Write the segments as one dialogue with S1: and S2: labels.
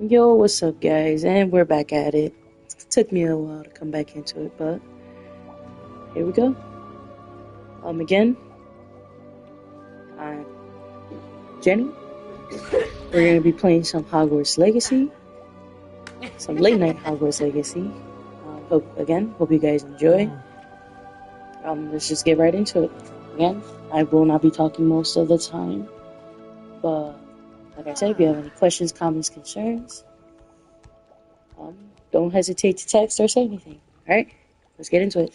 S1: Yo, what's up, guys? And we're back at it. It took me a while to come back into it, but here we go. Again, I'm Jenny. We're gonna be playing some Hogwarts Legacy, some late night Hogwarts Legacy. Hope you guys enjoy. Let's just get right into it. Again, I will not be talking most of the time, but like I said, if you have any questions, comments, concerns, don't hesitate to text or say anything. All right, let's get into it.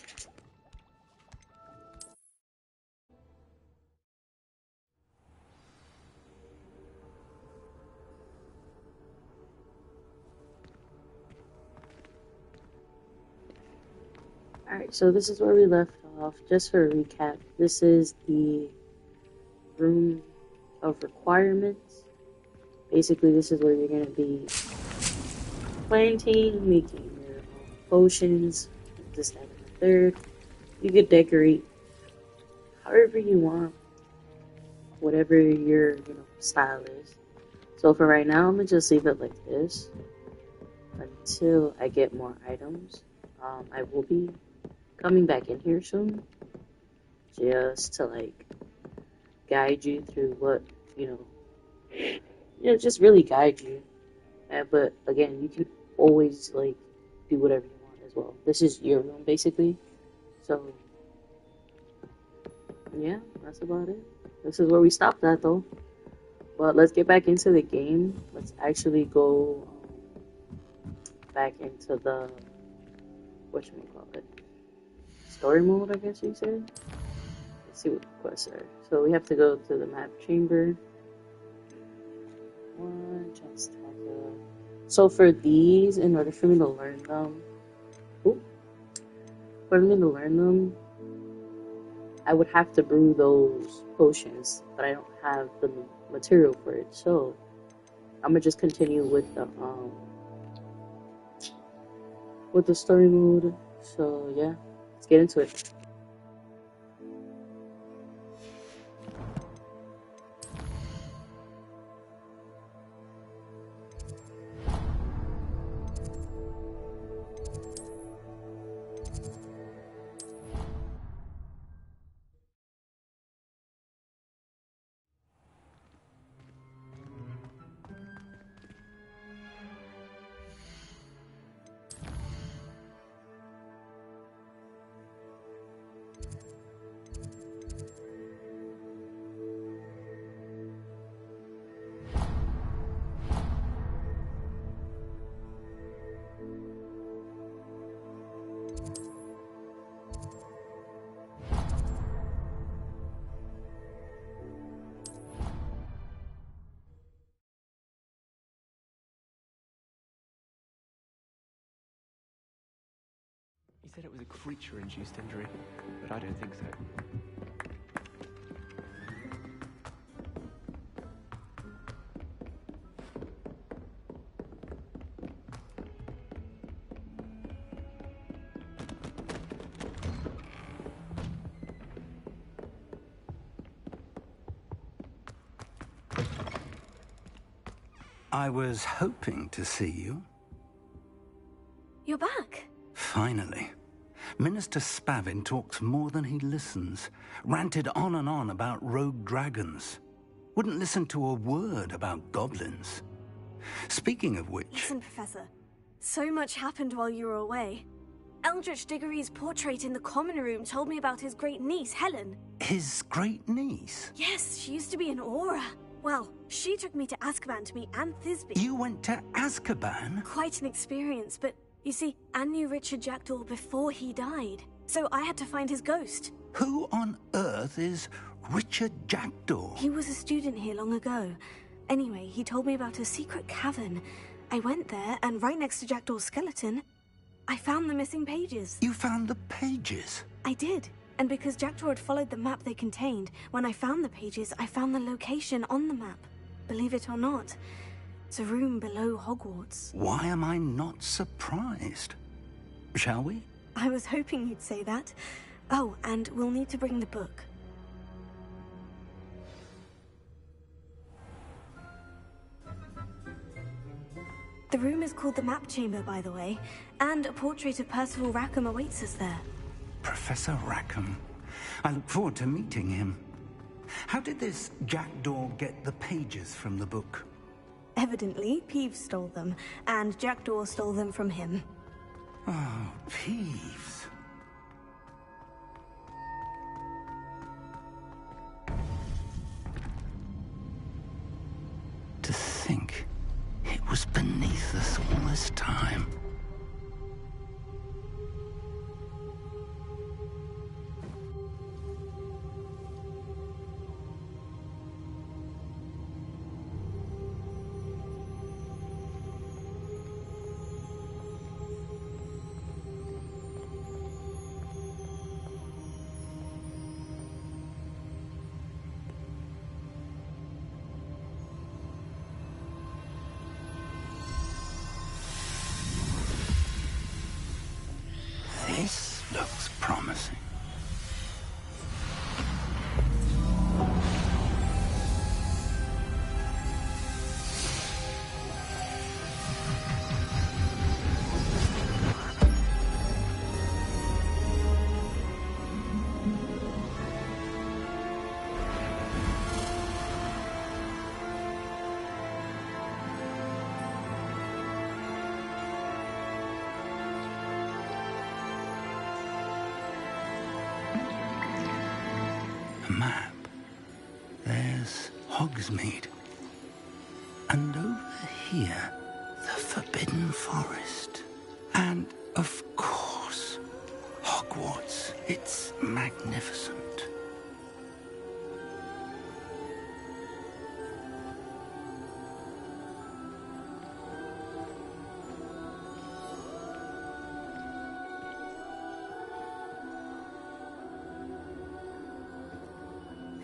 S1: Alright, so this is where we left off. Just for a recap, this is the room of requirements. Basically, this is where you're going to be planting, making your potions, this, that, and the third. You could decorate however you want, whatever your style is. So for right now, I'm going to just leave it like this until I get more items. I will be coming back in here soon, just to guide you through what just really guide you. But again, you can always do whatever you want as well. This is your room basically, so yeah, that's about it. This is where we stopped at though. But let's get back into the game. Let's actually go back into the whatchamacallit, story mode, I guess you said. Let's see what the quests are. So we have to go to the map chamber. So for these, in order for me to learn them, I would have to brew those potions, but I don't have the material for it. So I'm gonna just continue with the story mode. So yeah, let's get into it.
S2: He said it was a creature-induced injury, but I don't think so.
S3: I was hoping to see you.
S4: You're back.
S3: Finally. Minister Spavin talks more than he listens. Ranted on and on about rogue dragons. Wouldn't listen to a word about goblins. Speaking of which...
S4: Listen, Professor. So much happened while you were away. Eldritch Diggory's portrait in the common room told me about his great niece, Helen.
S3: His great niece?
S4: Yes, she used to be an Auror. Well, she took me to Azkaban to meet Anne Thisbe.
S3: You went to Azkaban?
S4: Quite an experience, but you see, Anne knew Richard Jackdaw before he died, so I had to find his ghost.
S3: Who on earth is Richard Jackdaw?
S4: He was a student here long ago. Anyway, he told me about a secret cavern. I went there, and right next to Jackdaw's skeleton, I found the missing pages.
S3: You found the pages?
S4: I did. And because Jackdaw had followed the map they contained, when I found the pages, I found the location on the map. Believe it or not, it's a room below Hogwarts.
S3: Why am I not surprised? Shall we?
S4: I was hoping you'd say that. Oh, and we'll need to bring the book. The room is called the Map Chamber, by the way, and a portrait of Percival Rackham awaits us there.
S3: Professor Rackham. I look forward to meeting him. How did this jackdaw get the pages from the book?
S4: Evidently, Peeves stole them, and Jackdaw stole them from him.
S3: Oh, Peeves. To think it was beneath us all this time. This looks promising. Map. There's Hogsmeade. And over here, the Forbidden Forest. And, of course, Hogwarts. It's magnificent.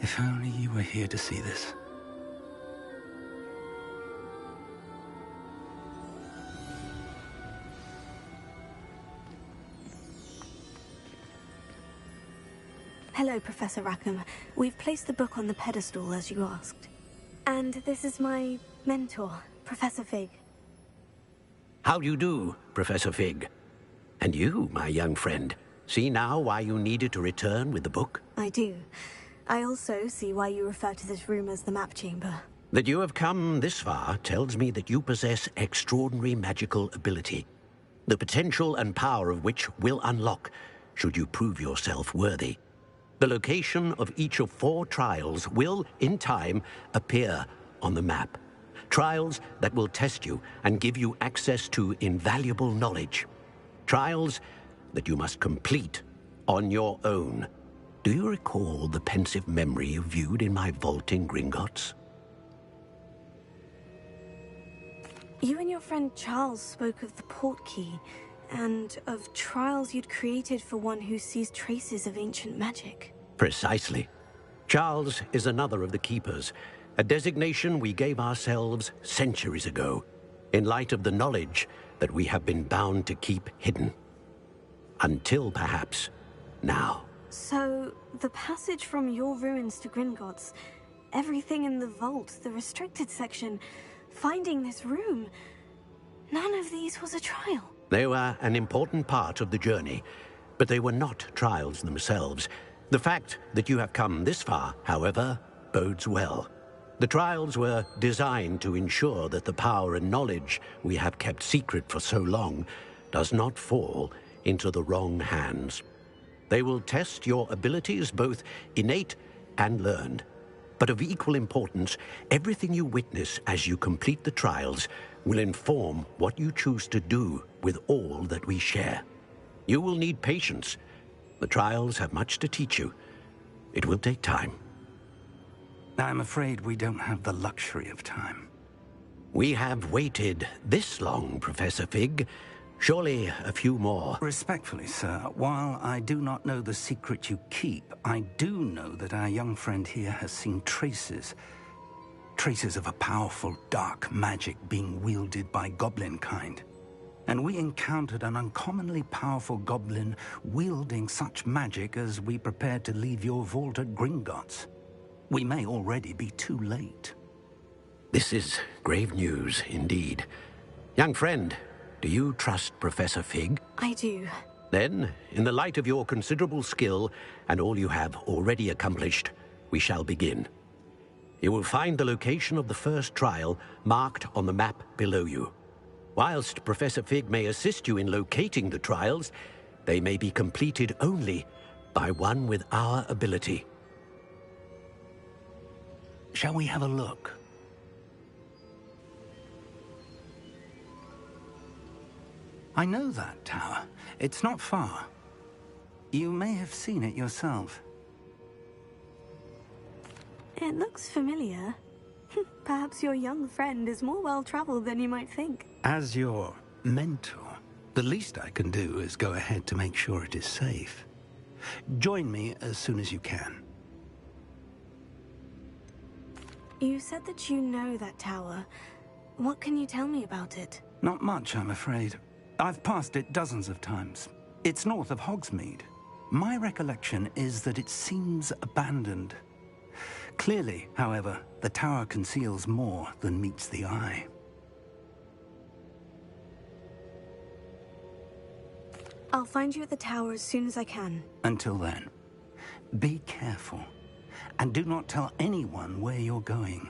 S3: If only you were here to see this.
S4: Hello, Professor Rackham. We've placed the book on the pedestal, as you asked. And this is my mentor, Professor Fig.
S5: How do you do, Professor Fig? And you, my young friend, see now why you needed to return with the book?
S4: I do. I also see why you refer to this room as the Map Chamber.
S5: That you have come this far tells me that you possess extraordinary magical ability, the potential and power of which will unlock should you prove yourself worthy. The location of each of 4 trials will, in time, appear on the map. Trials that will test you and give you access to invaluable knowledge. Trials that you must complete on your own. Do you recall the pensive memory you viewed in my vault in Gringotts?
S4: You and your friend Charles spoke of the portkey, and of trials you'd created for one who sees traces of ancient magic.
S5: Precisely. Charles is another of the Keepers, a designation we gave ourselves centuries ago, in light of the knowledge that we have been bound to keep hidden. Until, perhaps, now.
S4: So, the passage from your ruins to Gringotts, everything in the vault, the restricted section, finding this room, none of these was a trial.
S5: They were an important part of the journey, but they were not trials themselves. The fact that you have come this far, however, bodes well. The trials were designed to ensure that the power and knowledge we have kept secret for so long does not fall into the wrong hands. They will test your abilities, both innate and learned. But of equal importance, everything you witness as you complete the trials will inform what you choose to do with all that we share. You will need patience. The trials have much to teach you. It will take time.
S3: I'm afraid we don't have the luxury of time.
S5: We have waited this long, Professor Fig. Surely a few more.
S3: Respectfully, sir, while I do not know the secret you keep, I do know that our young friend here has seen traces. Traces of a powerful dark magic being wielded by goblin kind. And we encountered an uncommonly powerful goblin wielding such magic as we prepared to leave your vault at Gringotts. We may already be too late.
S5: This is grave news indeed. Young friend, do you trust Professor Fig?
S4: I do.
S5: Then, in the light of your considerable skill and all you have already accomplished, we shall begin. You will find the location of the first trial marked on the map below you. Whilst Professor Fig may assist you in locating the trials, they may be completed only by one with our ability.
S3: Shall we have a look? I know that tower. It's not far. You may have seen it yourself.
S4: It looks familiar. Perhaps your young friend is more well-traveled than you might think.
S3: As your mentor, the least I can do is go ahead to make sure it is safe. Join me as soon as you can.
S4: You said that you know that tower. What can you tell me about it?
S3: Not much, I'm afraid. I've passed it dozens of times. It's north of Hogsmeade. My recollection is that it seems abandoned. Clearly, however, the tower conceals more than meets the eye.
S4: I'll find you at the tower as soon as I can.
S3: Until then, be careful, and do not tell anyone where you're going.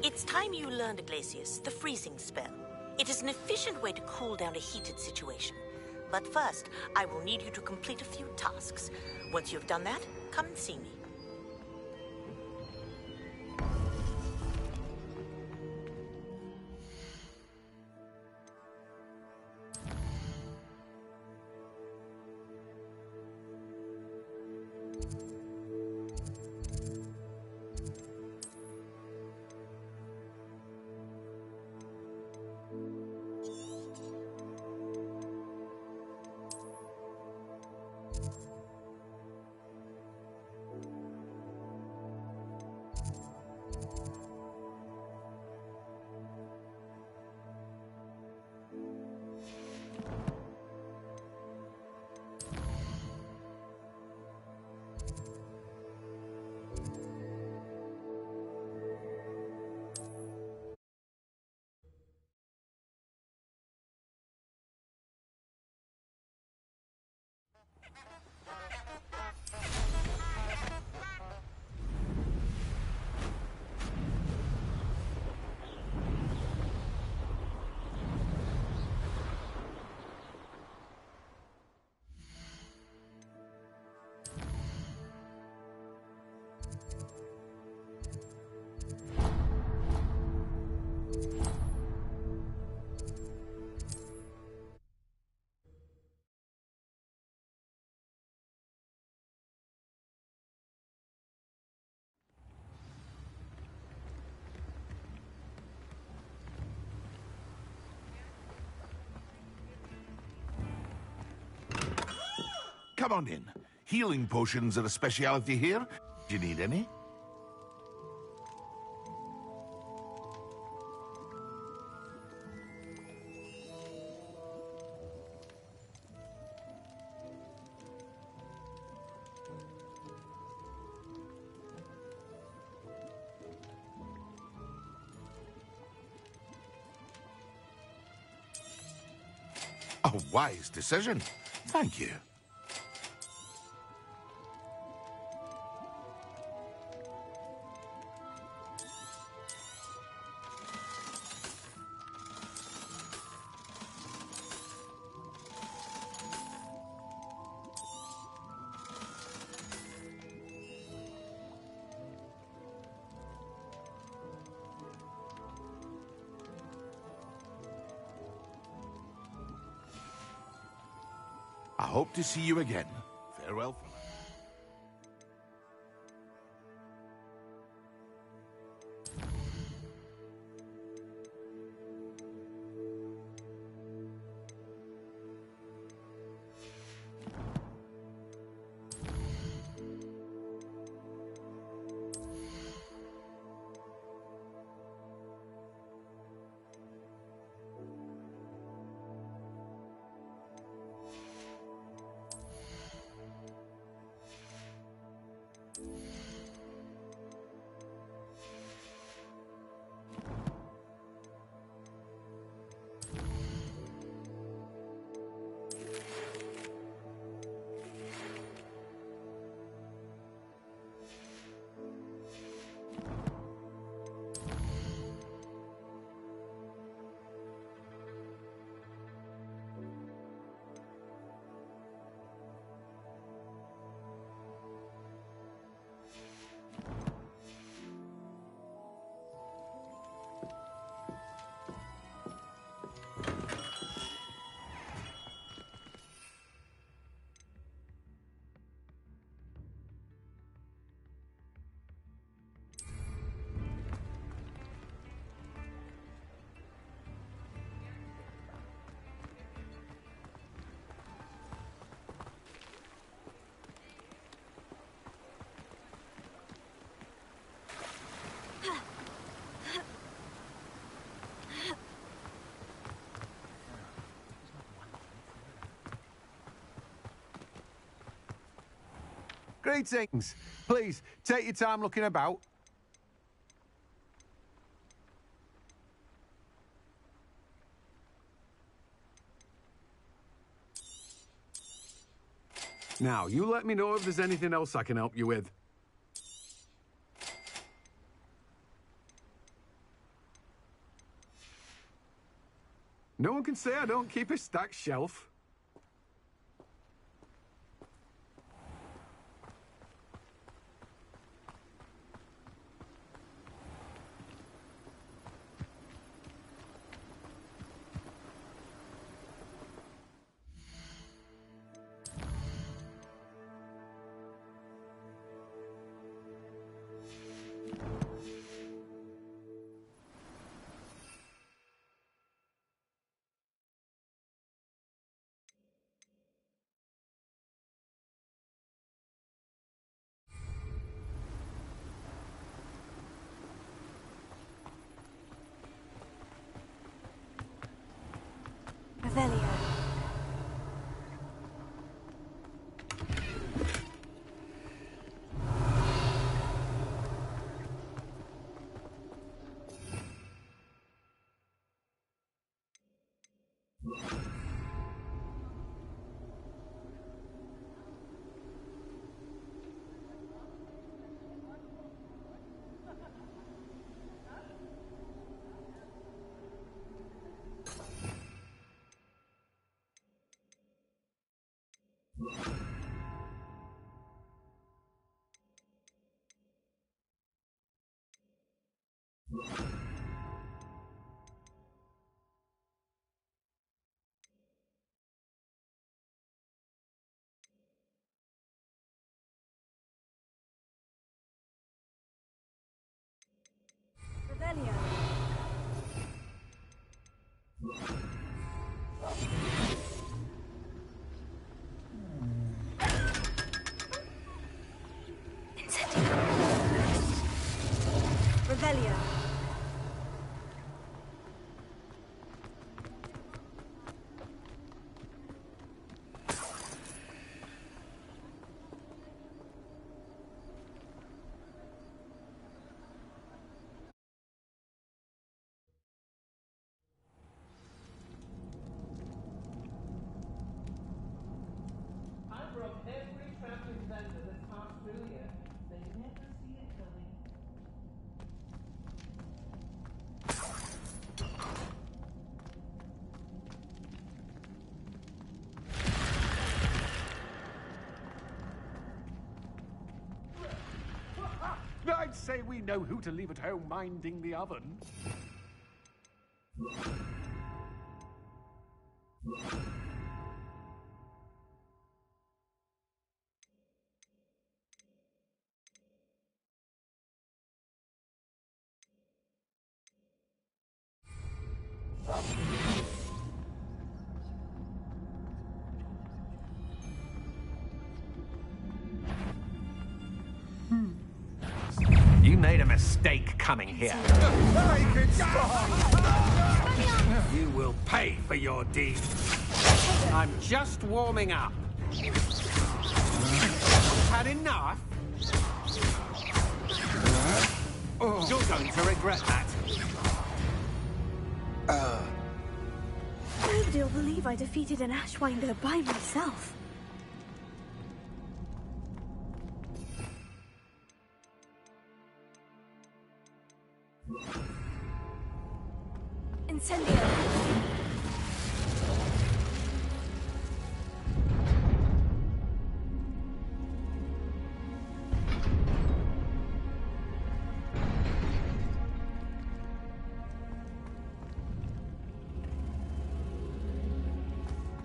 S6: It's time you learned, Glacius, the freezing spell. It is an efficient way to cool down a heated situation. But first, I will need you to complete a few tasks. Once you've done that, come and see me.
S7: Come on in. Healing potions are a speciality here. Do you need any? A wise decision. Thank you. I hope to see you again. Farewell for now.
S8: Greetings. Please, take your time looking about. Now, you let me know if there's anything else I can help you with. No one can say I don't keep a stacked shelf.
S4: Revelio. Revelio. Incendio. Revelio.
S9: I broke every traveling vendor that's passed through here. They never see it coming.
S8: I'd say we know who to leave at home minding the oven.
S10: You made a mistake coming here. You will pay for your deeds. I'm just warming up. Had enough? You're going to regret that.
S4: Nobody will believe I defeated an Ashwinder by myself. Incendio.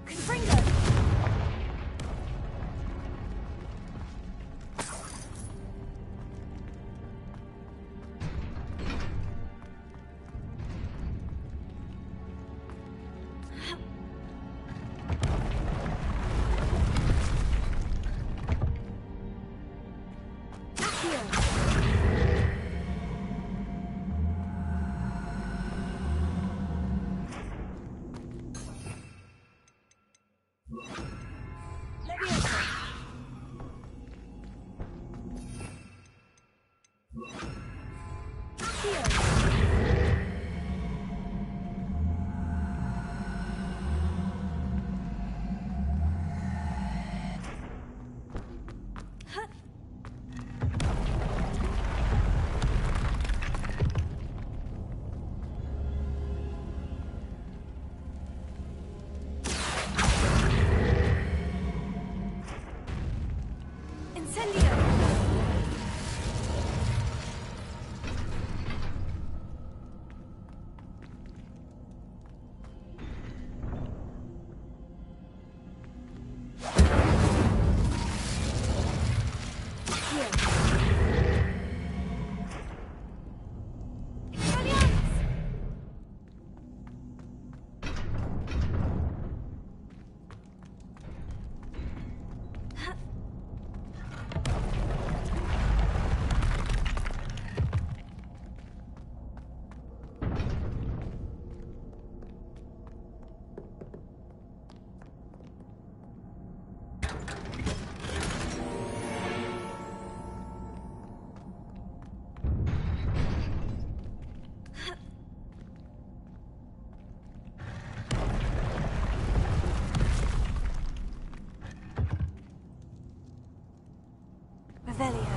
S4: Confringo. Incendio! Revelio.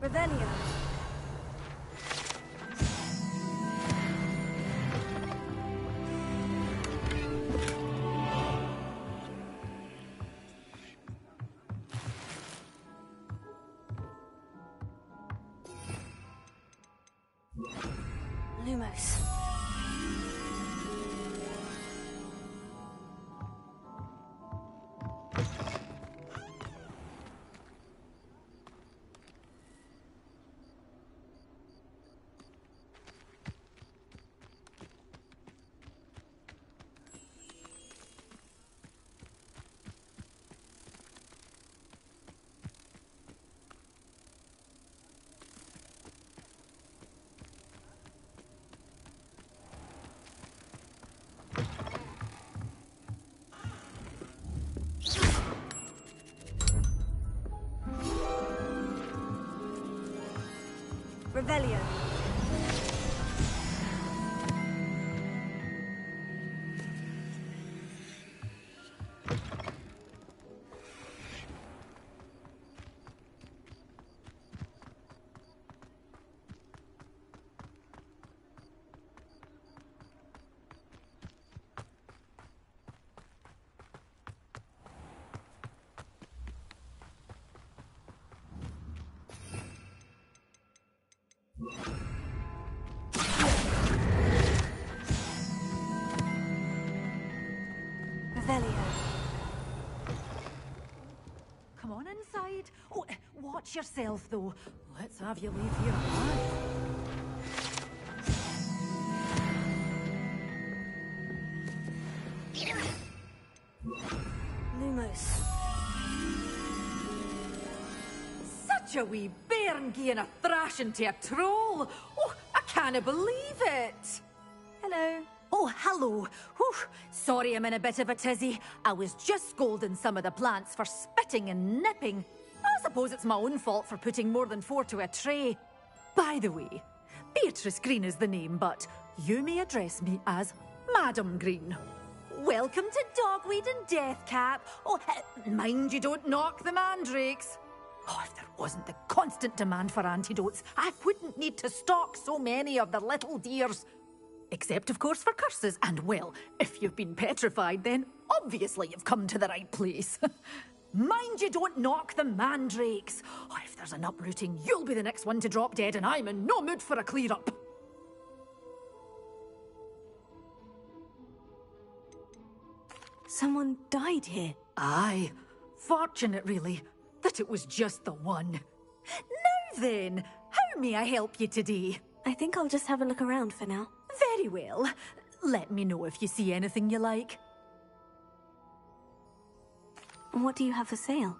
S4: Revelio. Lumos. Revelio. Revelio.
S11: Come on inside. Oh, watch yourself, though. Let's have you leave here alive.
S4: Lumos.
S11: Such a wee bairn gieing a thrashing to a troll. Oh, I can't believe it.
S4: Hello.
S11: Oh, hello. Whew. Sorry I'm in a bit of a tizzy. I was just scolding some of the plants for spitting and nipping. I suppose it's my own fault for putting more than 4 to a tray. By the way, Beatrice Green is the name, but you may address me as Madam Green. Welcome to Dogweed and Deathcap. Oh, mind you don't knock the mandrakes. Oh, if there wasn't the constant demand for antidotes, I wouldn't need to stock so many of the little dears. Except, of course, for curses. And, well, if you've been petrified, then obviously you've come to the right place. Mind you don't knock the mandrakes. Oh, if there's an uprooting, you'll be the next one to drop dead, and I'm in no mood for a clear-up.
S4: Someone died here.
S11: Aye. Fortunate, really. that it was just the one. Now then, how may I help you today?
S4: I think I'll just have a look around for now.
S11: Very well. Let me know if you see anything you like.
S4: What do you have for sale?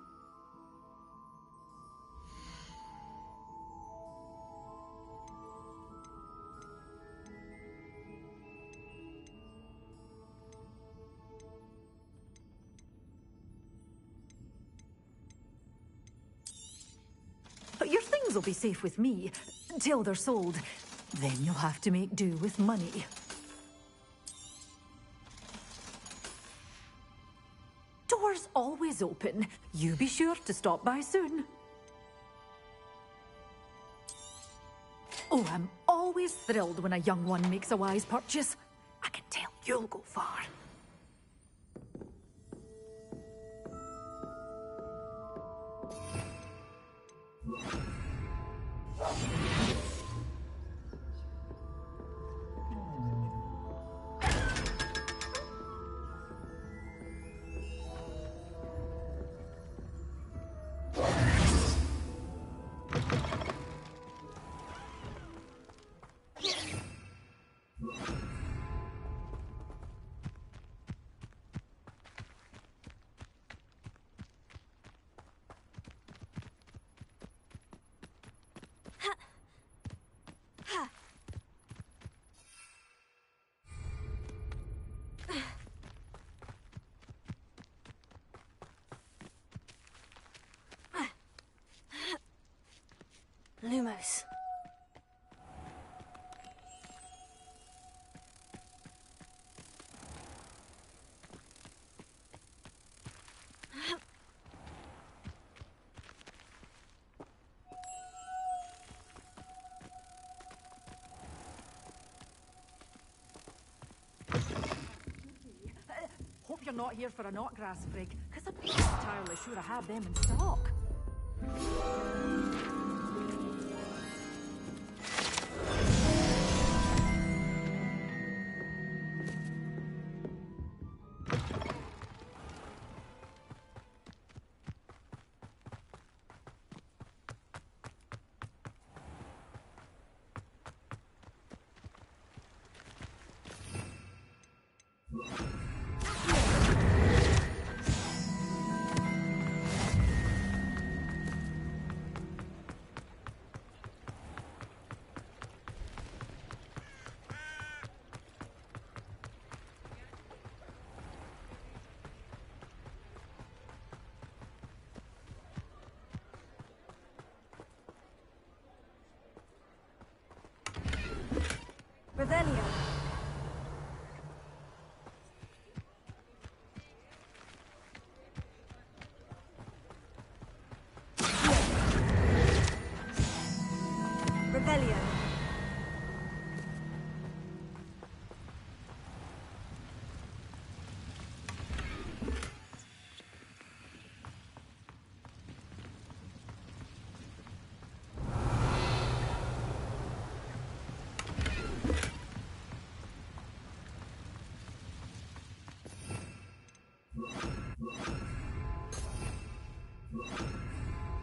S11: But your things will be safe with me, till they're sold. Then you'll have to make do with money. Doors always open. You be sure to stop by soon. Oh, I'm always thrilled when a young one makes a wise purchase. I can tell you'll go far.
S4: Lumos.
S11: Hope you're not here for a knotgrass break, because I'm not entirely sure I have them in stock.
S4: Revelio. Revelio.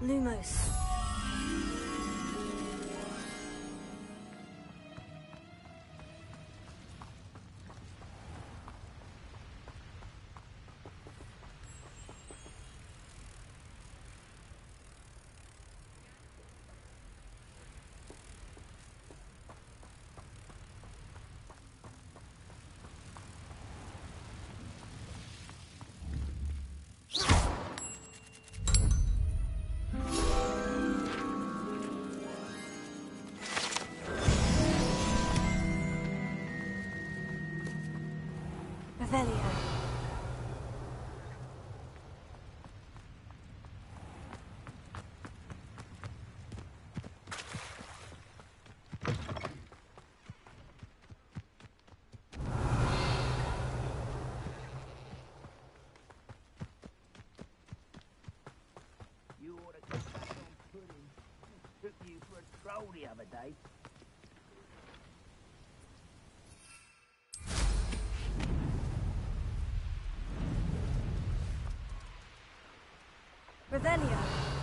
S4: Lumos. Revelio.
S12: You ought to come back on pudding. Took you for a troll the other day.
S4: Revelio.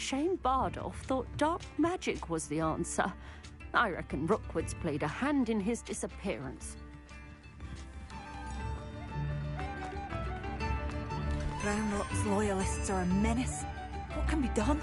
S13: Shame Bardolph thought dark magic was the answer. I reckon Rookwood's played a hand in his disappearance.
S11: Brownlock's loyalists are a menace. What can be done?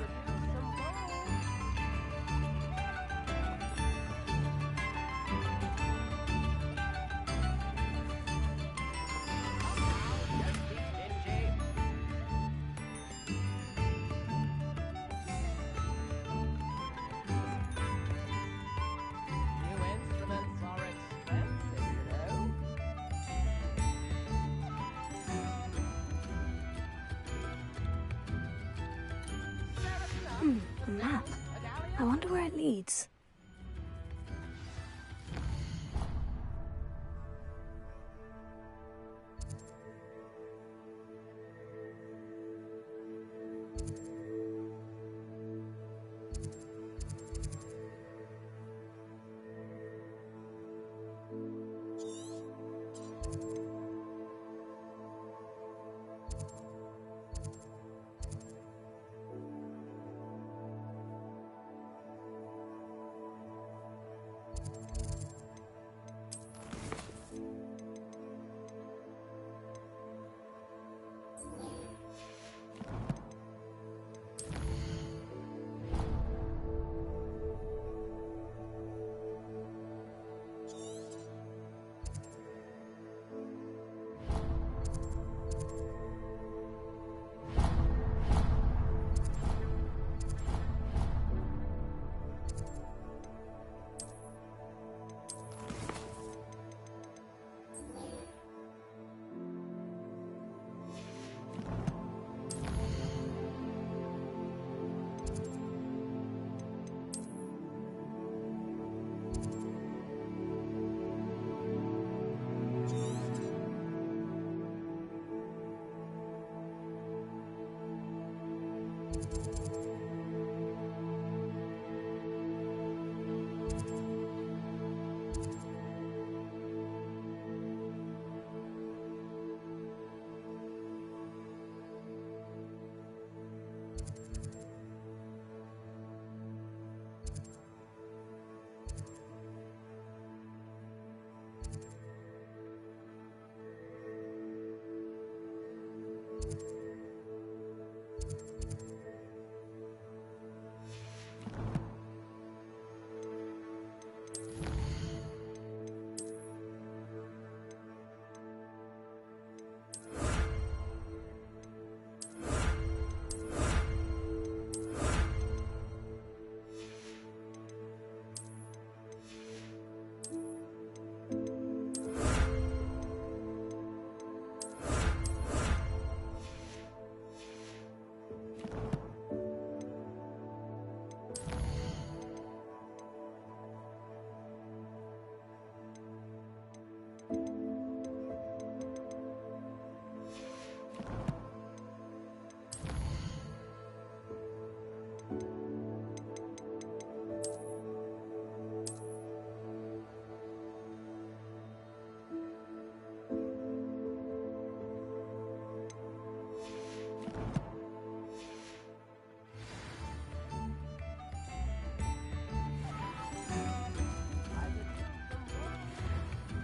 S4: A map. I wonder where it leads.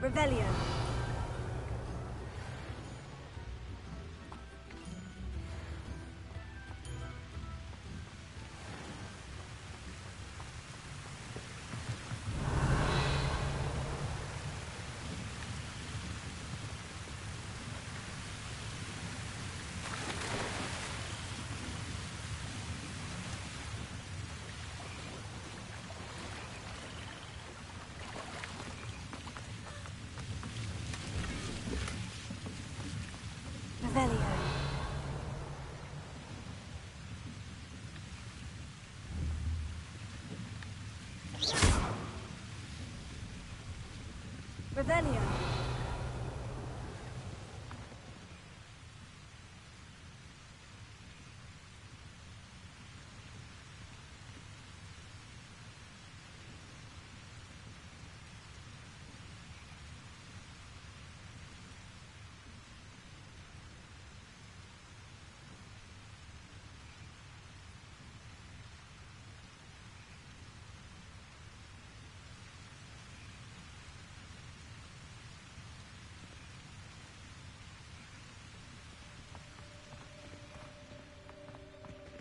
S4: Revelio. Revelio. Revelio.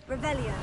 S4: Revelio.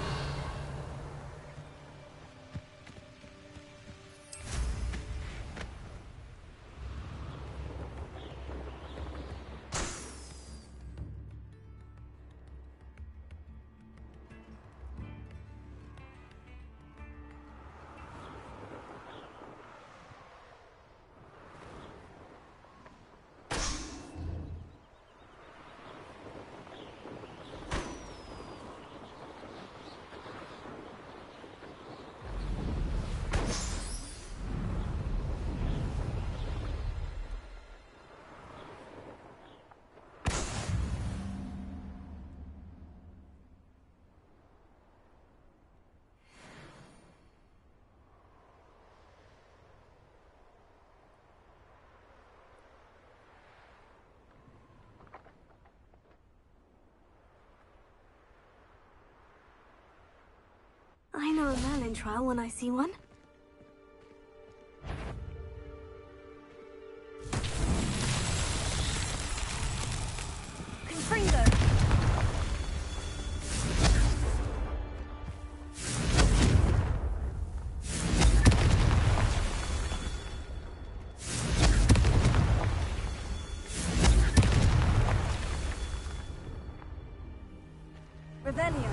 S4: I know a Merlin trial when I see one. Confringo! Revelio.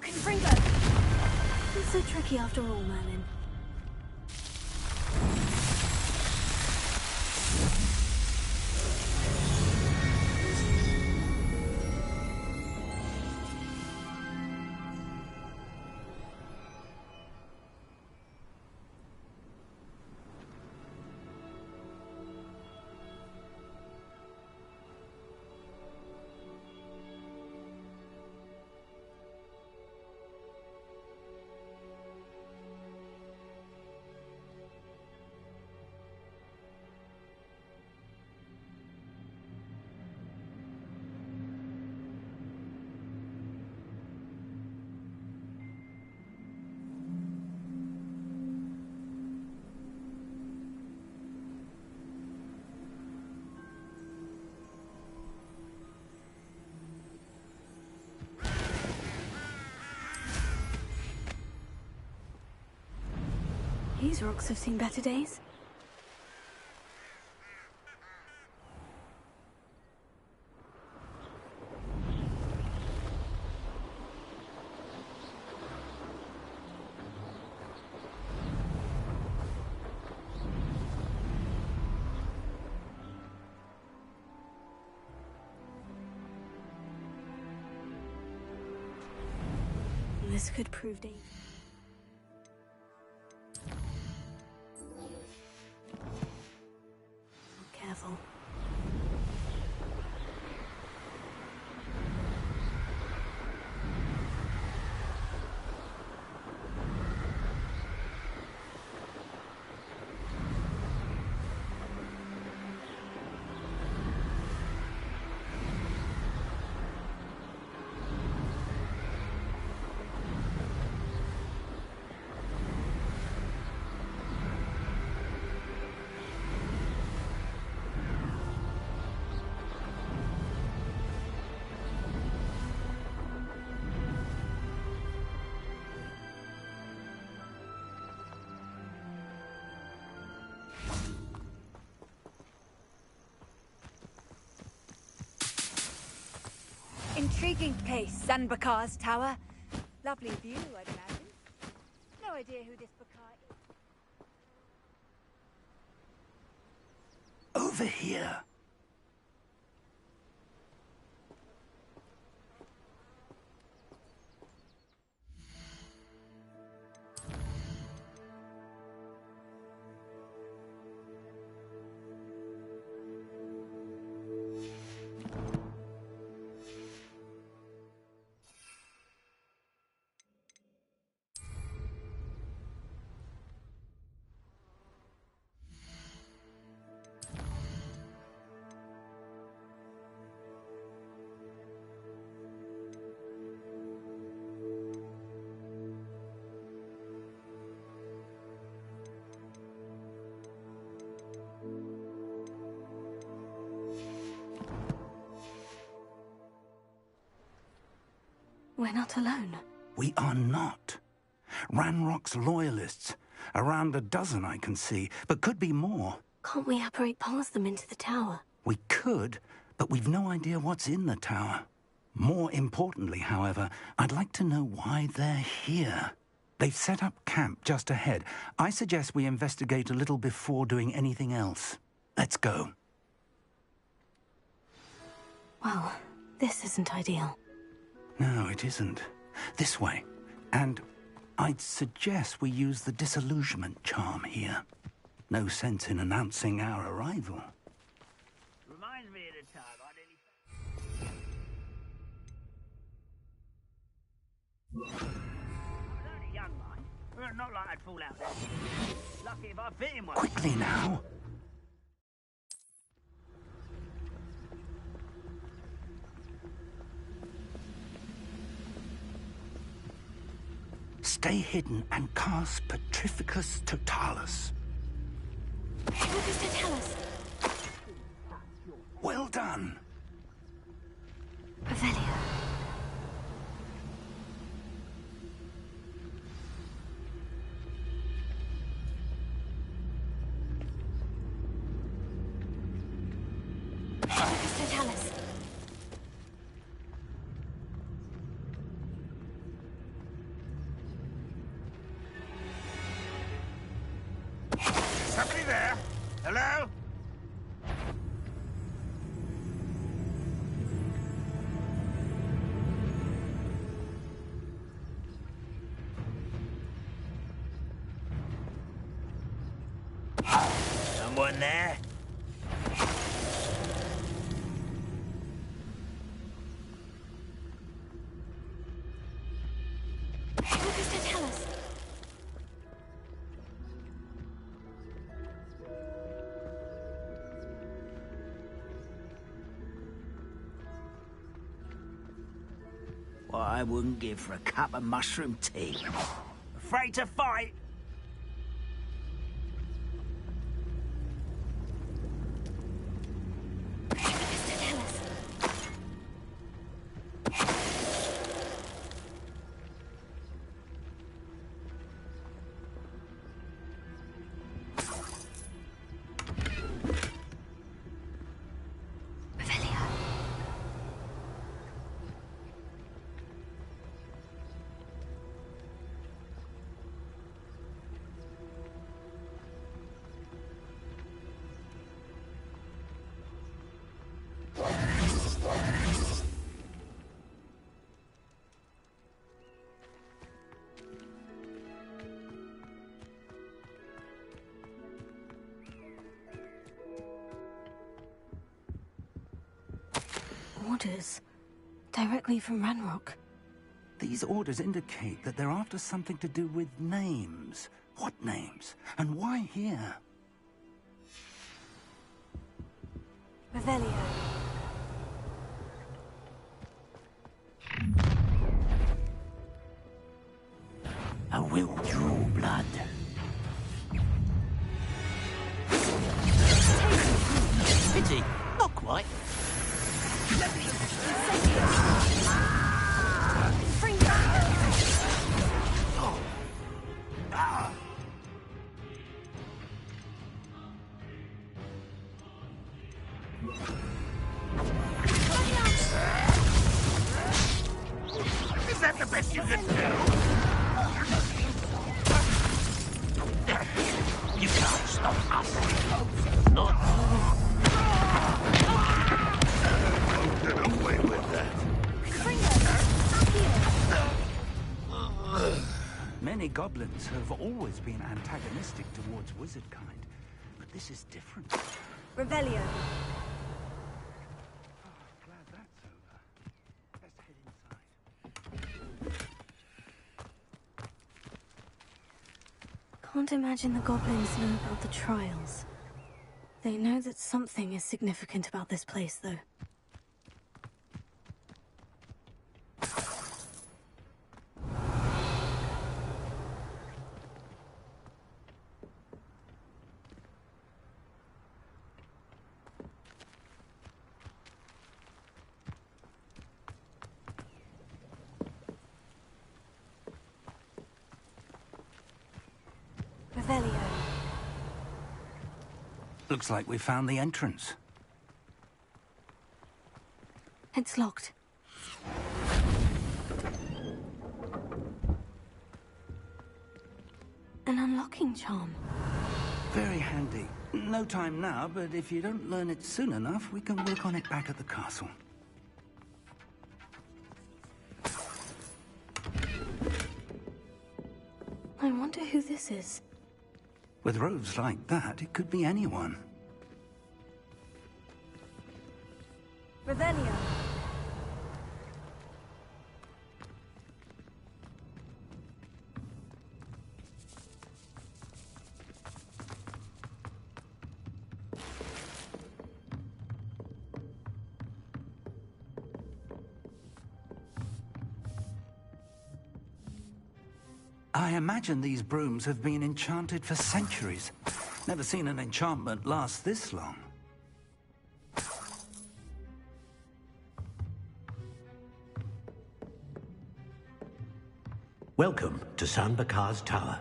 S4: Confringo! Not so tricky after all, Merlin. These rocks have seen better days. This could prove dangerous. Careful. Intriguing place, Sanbakar's tower. Lovely view, I'd imagine. No idea who this Bakar is.
S3: Over here.
S4: We're not alone.
S3: We are not. Ranrock's loyalists. Around a dozen I can see, but could be more.
S4: Can't we apparate past them into the tower?
S3: We could, but we've no idea what's in the tower. More importantly, however, I'd like to know why they're here. They've set up camp just ahead. I suggest we investigate a little before doing anything else. Let's go.
S4: Well, this isn't ideal.
S3: No, it isn't. This way. And I'd suggest we use the disillusionment charm here. No sense in announcing our arrival.
S12: Reminds me of the time I was only young, mind. Well, not like I'd fall out there. Lucky if I fit in one.
S3: Quickly now. Stay hidden and cast Petrificus Totalis.
S4: Petrificus Totalis.
S3: Well done.
S4: Revelio. Petrificus Totalis.
S7: Somebody there? Hello? Someone there?
S4: Petrificus Totalis.
S12: What I wouldn't give for a cup of mushroom tea. Afraid to fight?
S4: Petrificus Totalis. Revelio. Orders. Directly from Ranrock.
S3: These orders indicate that they're after something to do with names. What names? And why here?
S4: Revelio.
S12: I will draw blood. Pity, not quite.
S7: Is that the best you can do?
S12: You can't stop us. Not.
S7: Get away with that.
S3: Many goblins have always been antagonistic towards wizard kind, but this is different.
S4: Revelio.
S3: Glad that's over. Let's head inside.
S4: Can't imagine the goblins know about the trials. They know that something is significant about this place, though. Revelio.
S3: Looks like we found the entrance.
S4: It's locked. An unlocking charm.
S3: Very handy. No time now, but if you don't learn it soon enough, we can work on it back at the castle.
S4: I wonder who this is.
S3: With robes like that, it could be anyone.
S4: Revelio.
S3: I imagine these brooms have been enchanted for centuries. Never seen an enchantment last this long.
S5: Welcome to San Bakar's Tower.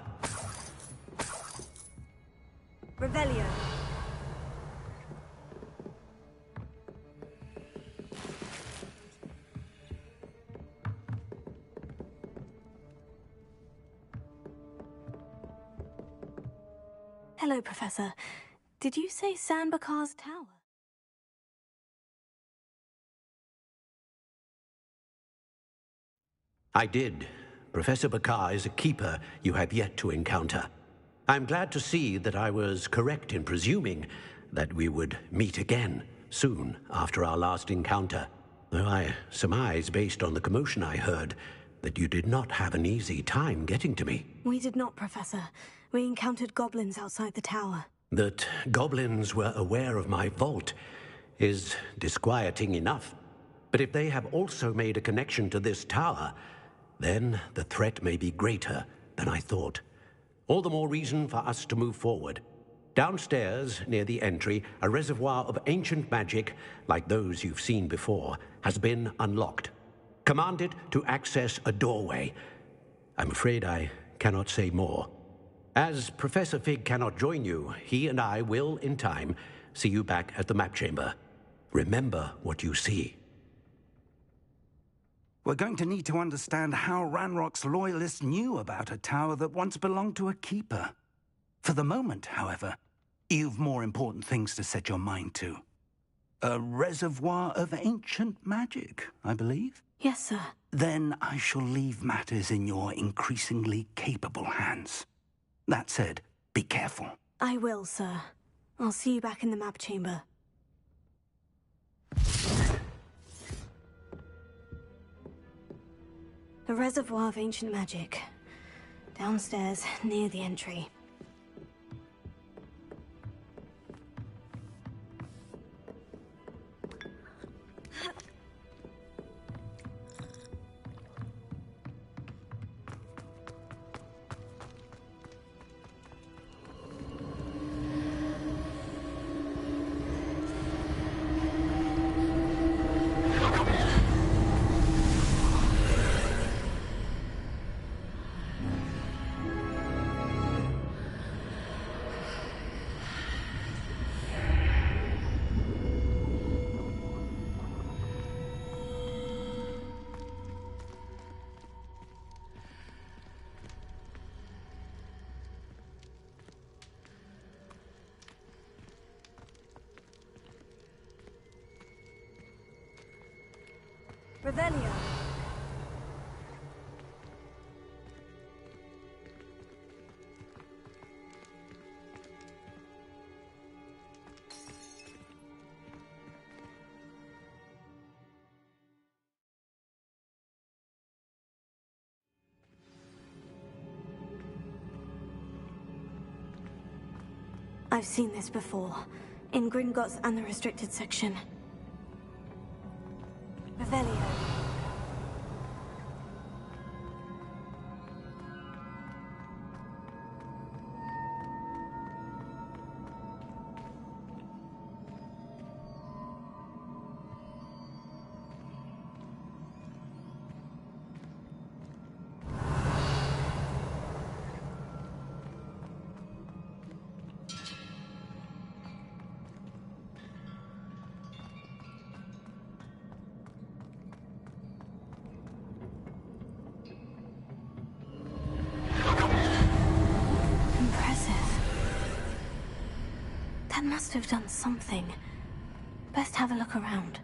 S4: Revelio. Hello, Professor. Did you say San Bakar's Tower?
S5: I did. Professor Bakar is a keeper you have yet to encounter. I'm glad to see that I was correct in presuming that we would meet again soon after our last encounter. Though I surmise, based on the commotion I heard, that you did not have an easy time getting to me.
S4: We did not, Professor. We encountered goblins outside the tower.
S5: That goblins were aware of my vault is disquieting enough. But if they have also made a connection to this tower, then the threat may be greater than I thought. All the more reason for us to move forward. Downstairs, near the entry, a reservoir of ancient magic, like those you've seen before, has been unlocked. Command it to access a doorway. I'm afraid I cannot say more. As Professor Fig cannot join you, he and I will, in time, see you back at the map chamber. Remember what you see.
S3: We're going to need to understand how Ranrock's loyalists knew about a tower that once belonged to a keeper. For the moment, however, you've more important things to set your mind to. A reservoir of ancient magic, I believe?
S4: Yes, sir.
S3: Then I shall leave matters in your increasingly capable hands. That said, be careful.
S4: I will, sir. I'll see you back in the map chamber. A reservoir of ancient magic. Downstairs, near the entry. Revelio. I've seen this before, in Gringotts and the restricted section. Revelio. must have done something. Best have a look around.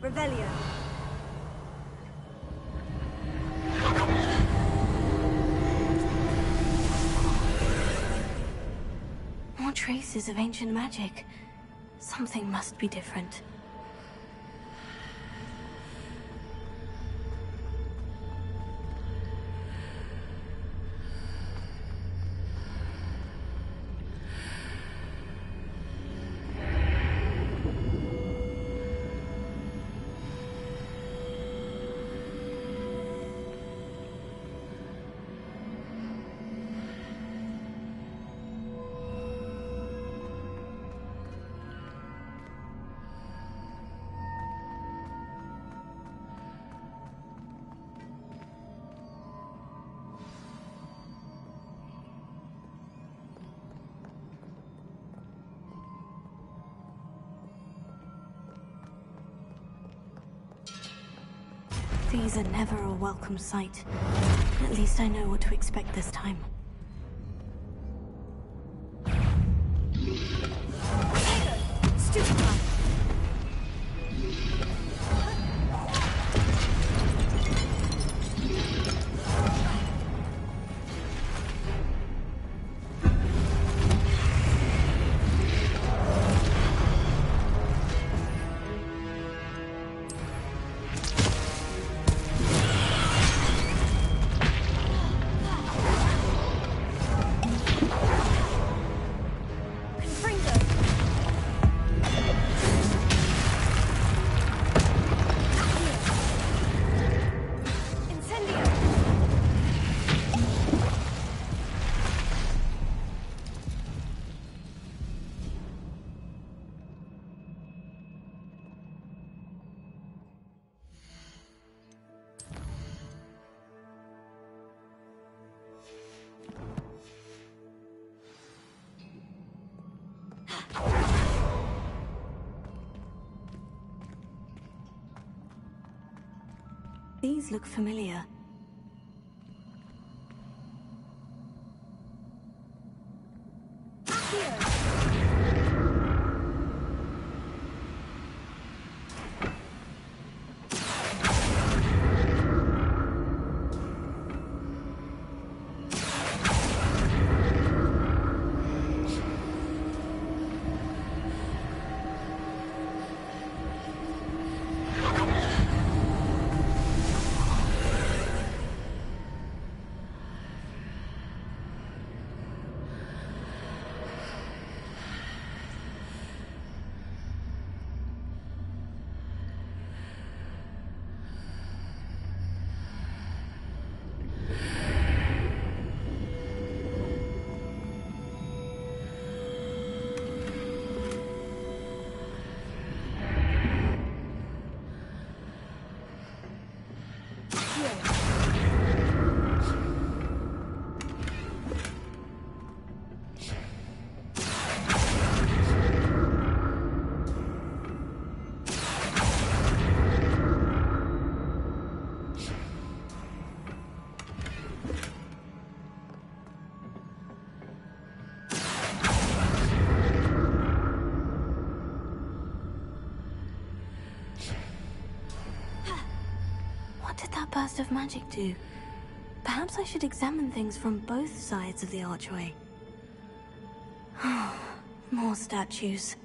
S4: Revelio. More traces of ancient magic. Something must be different. These are never a welcome sight. At least I know what to expect this time. Stupid. These look familiar. burst of magic do? Perhaps I should examine things from both sides of the archway. More statues.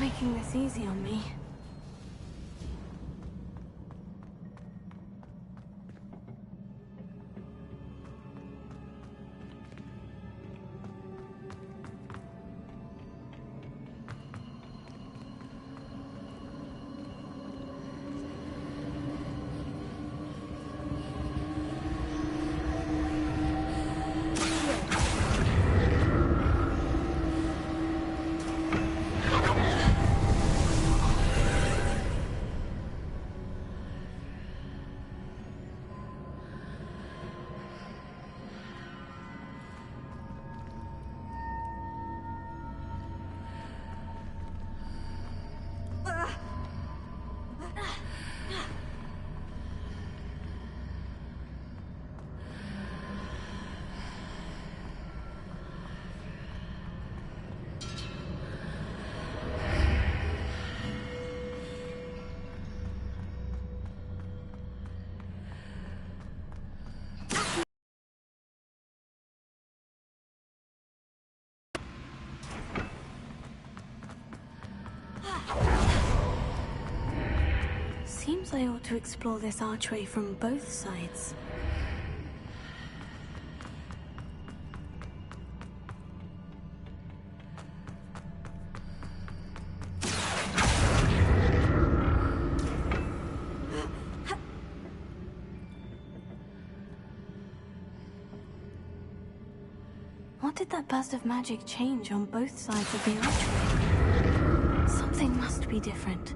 S4: Making this easy on me. Seems I ought to explore this archway from both sides. What did that burst of magic change on both sides of the archway? Something must be different.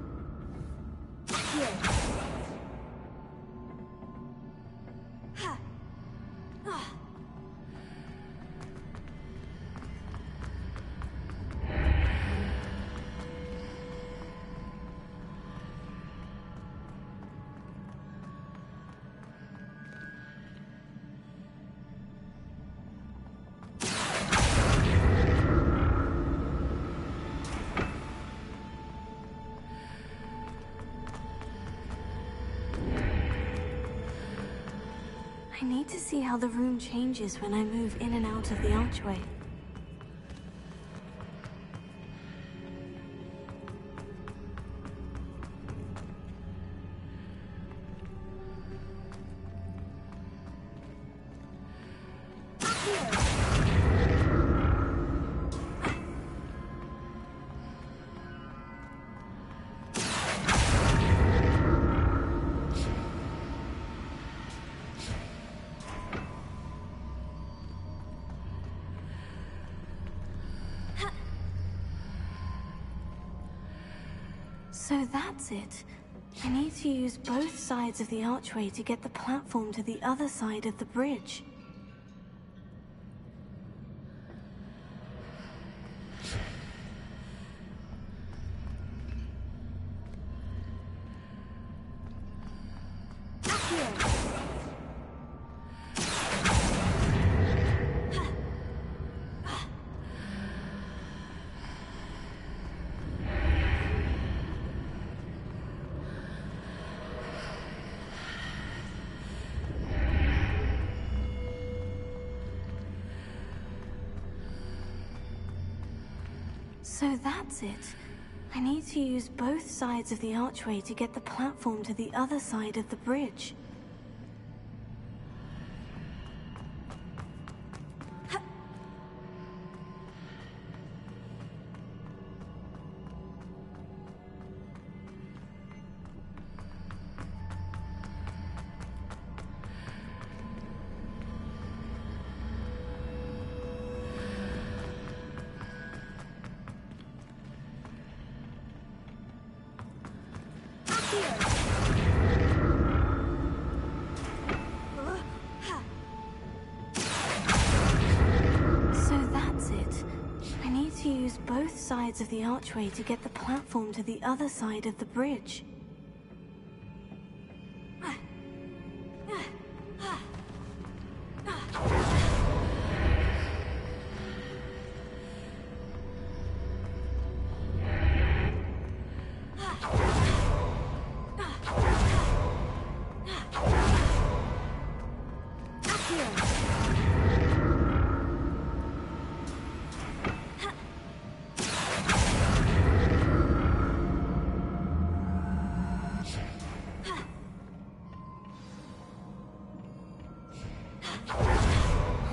S4: I need to see how the room changes when I move in and out of the archway. So that's it. I need to use both sides of the archway to get the platform to the other side of the bridge. So that's it. I need to use both sides of the archway to get the platform to the other side of the bridge. Both sides of the archway to get the platform to the other side of the bridge.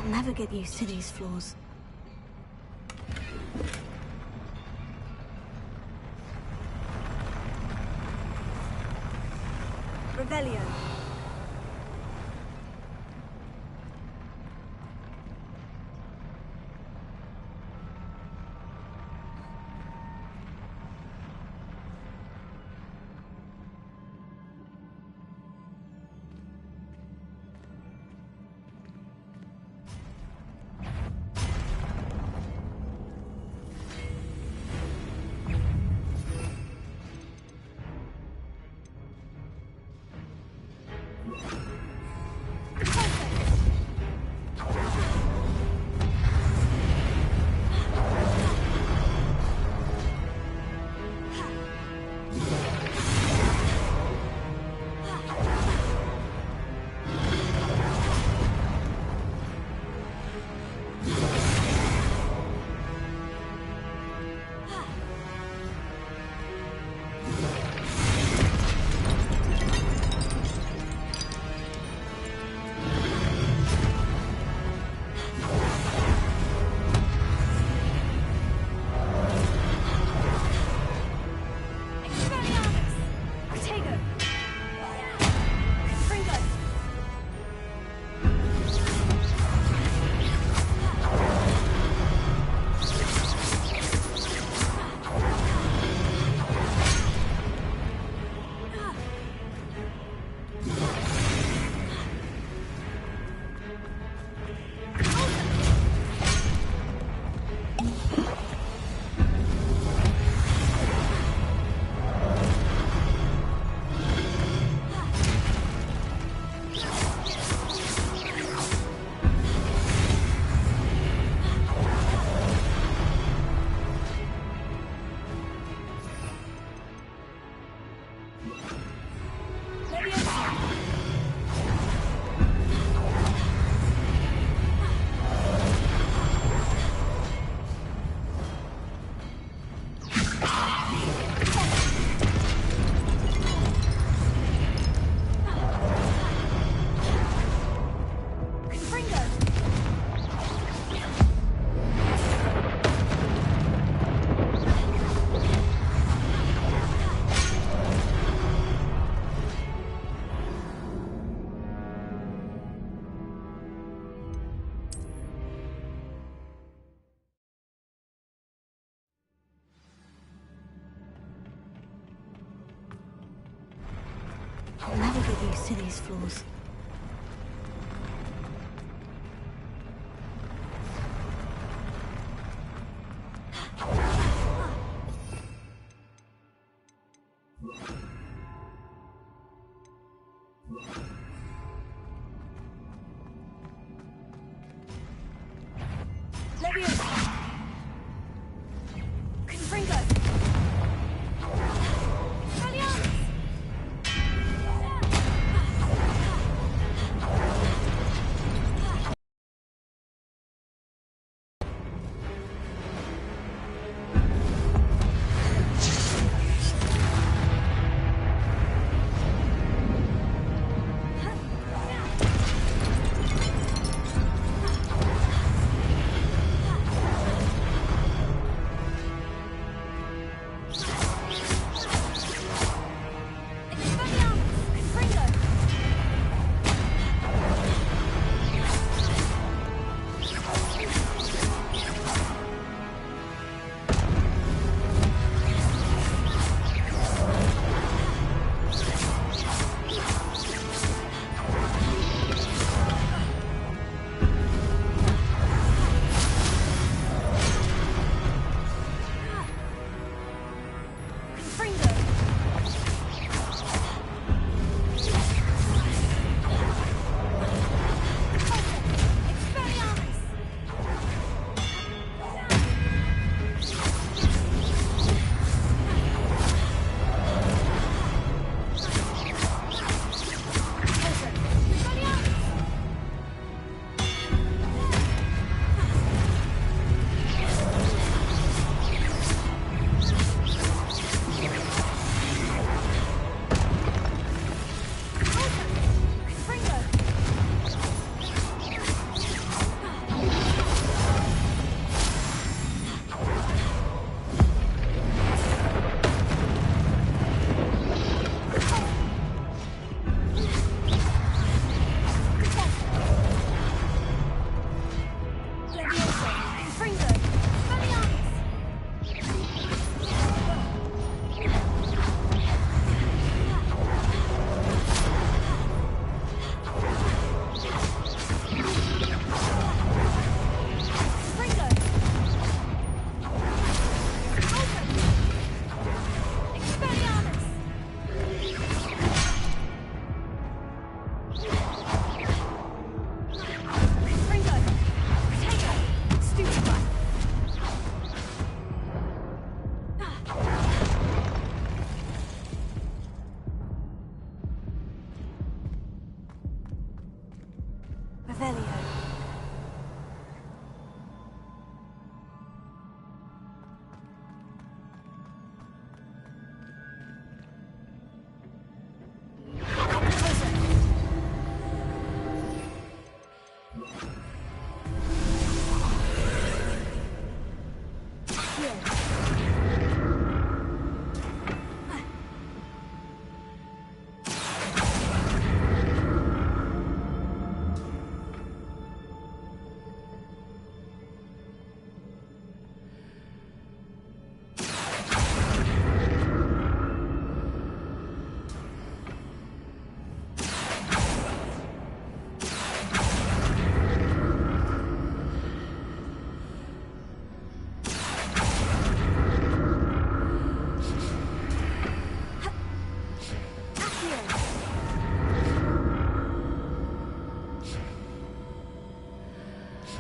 S4: I'll never get used to these floors. Revelio. I'll never get used to these floors.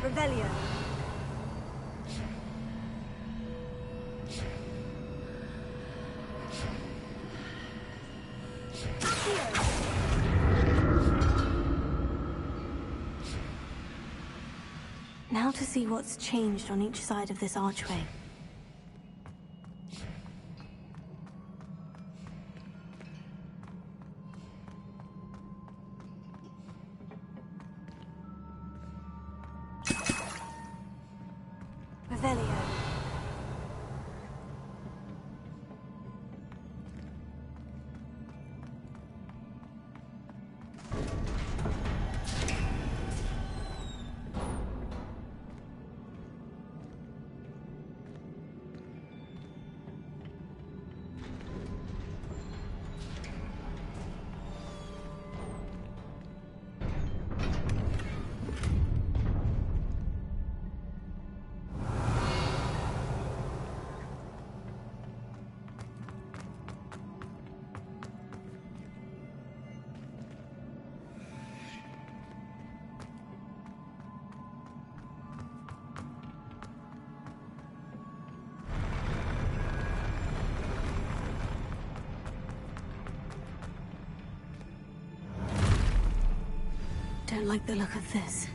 S4: Revelio. Now to see what's changed on each side of this archway. Revelio. don't like the look of this.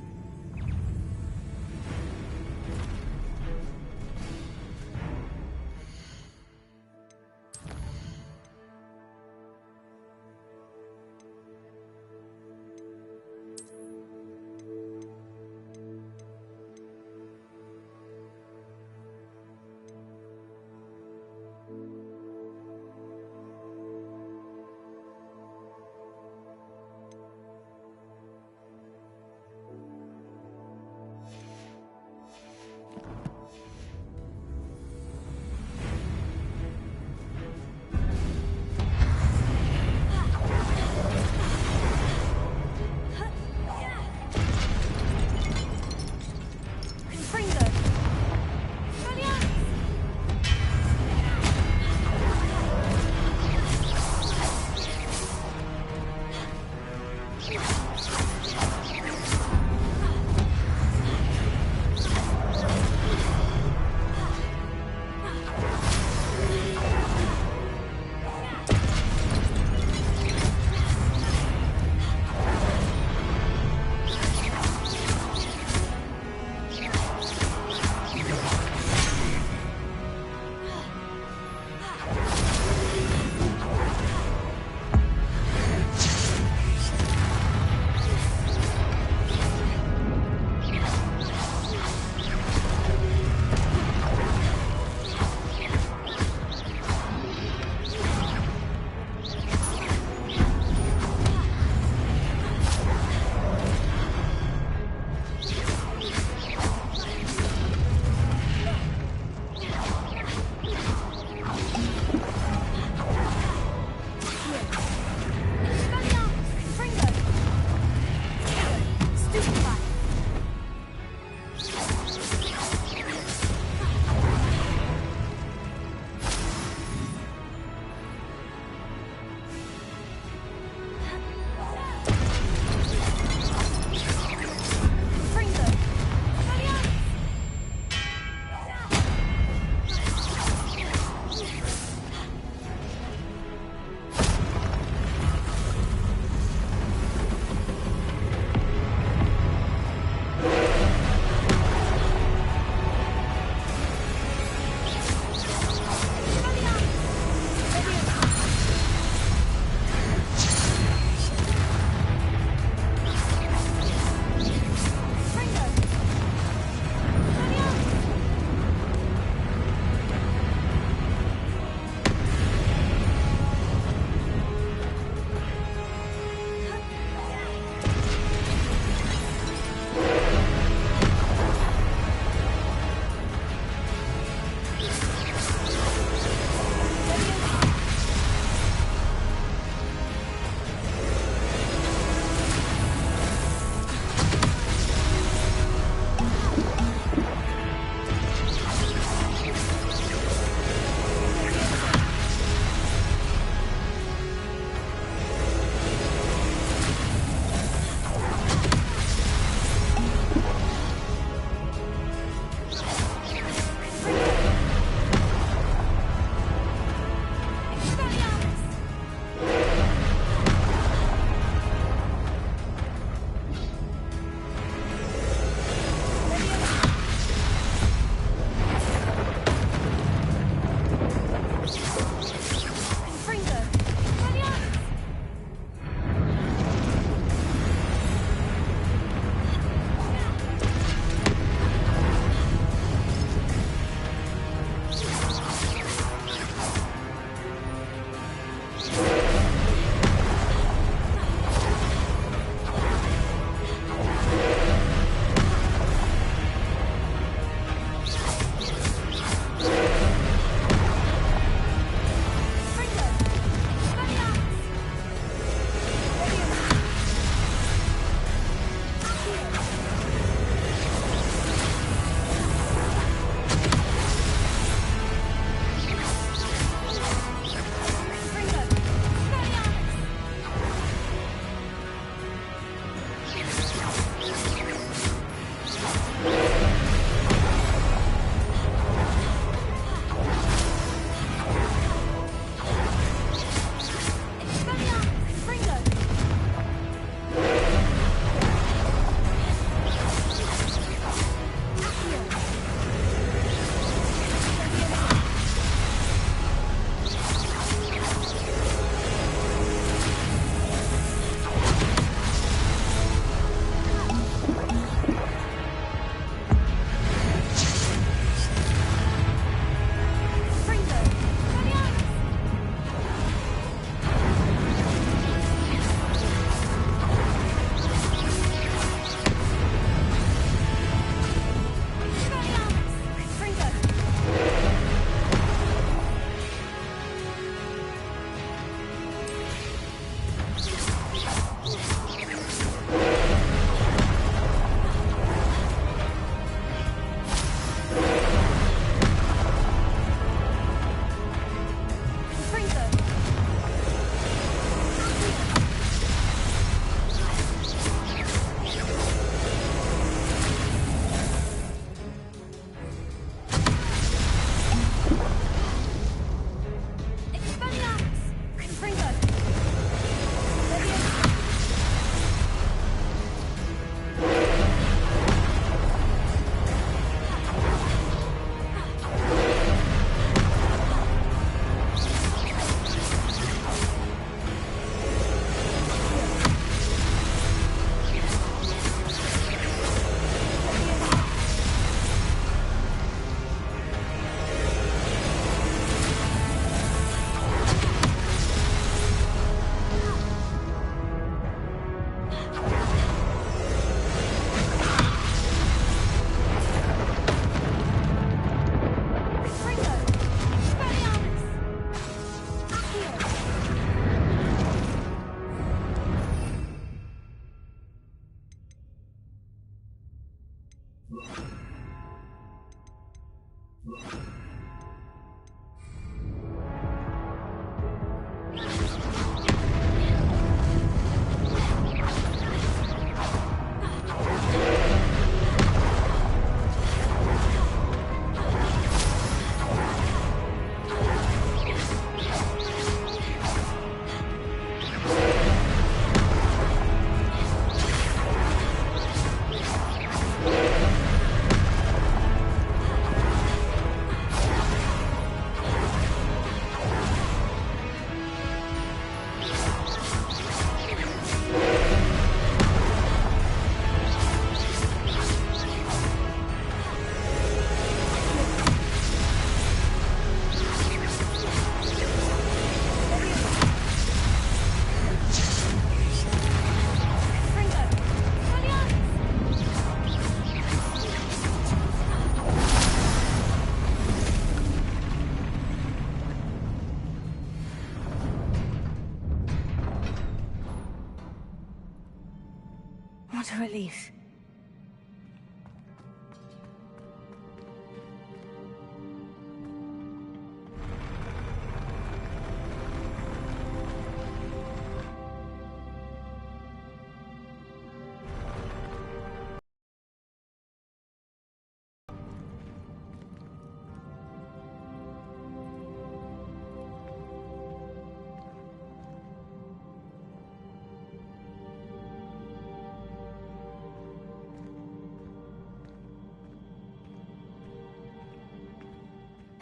S4: What a relief.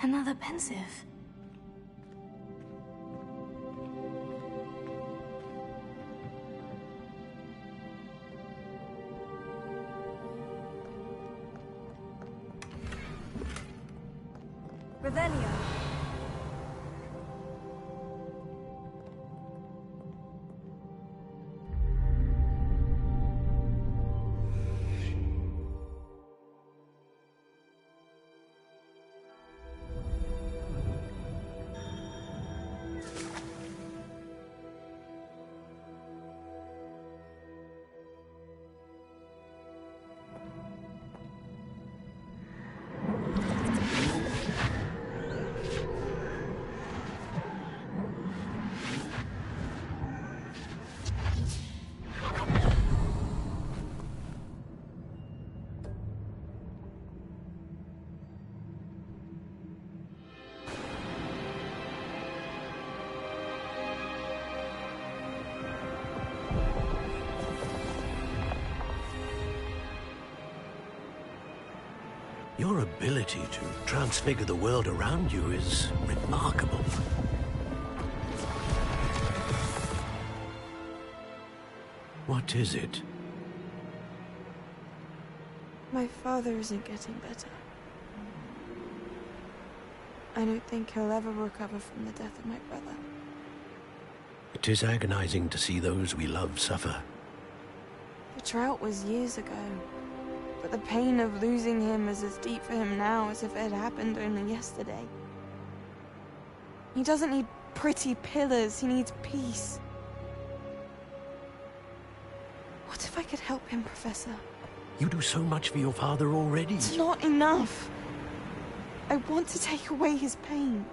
S4: Another pensive. Revelio.
S5: Your ability to transfigure the world around you is remarkable. What is it?
S14: My father isn't getting better. I don't think he'll ever recover from the death of my brother.
S5: It is agonizing to see those we love suffer.
S14: The drought was years ago, but the pain of losing him is as deep for him now as if it had happened only yesterday. He doesn't need pretty pillars, he needs peace. What if I could help him, Professor?
S5: You do so much for your father already.
S14: It's not enough. I want to take away his pain.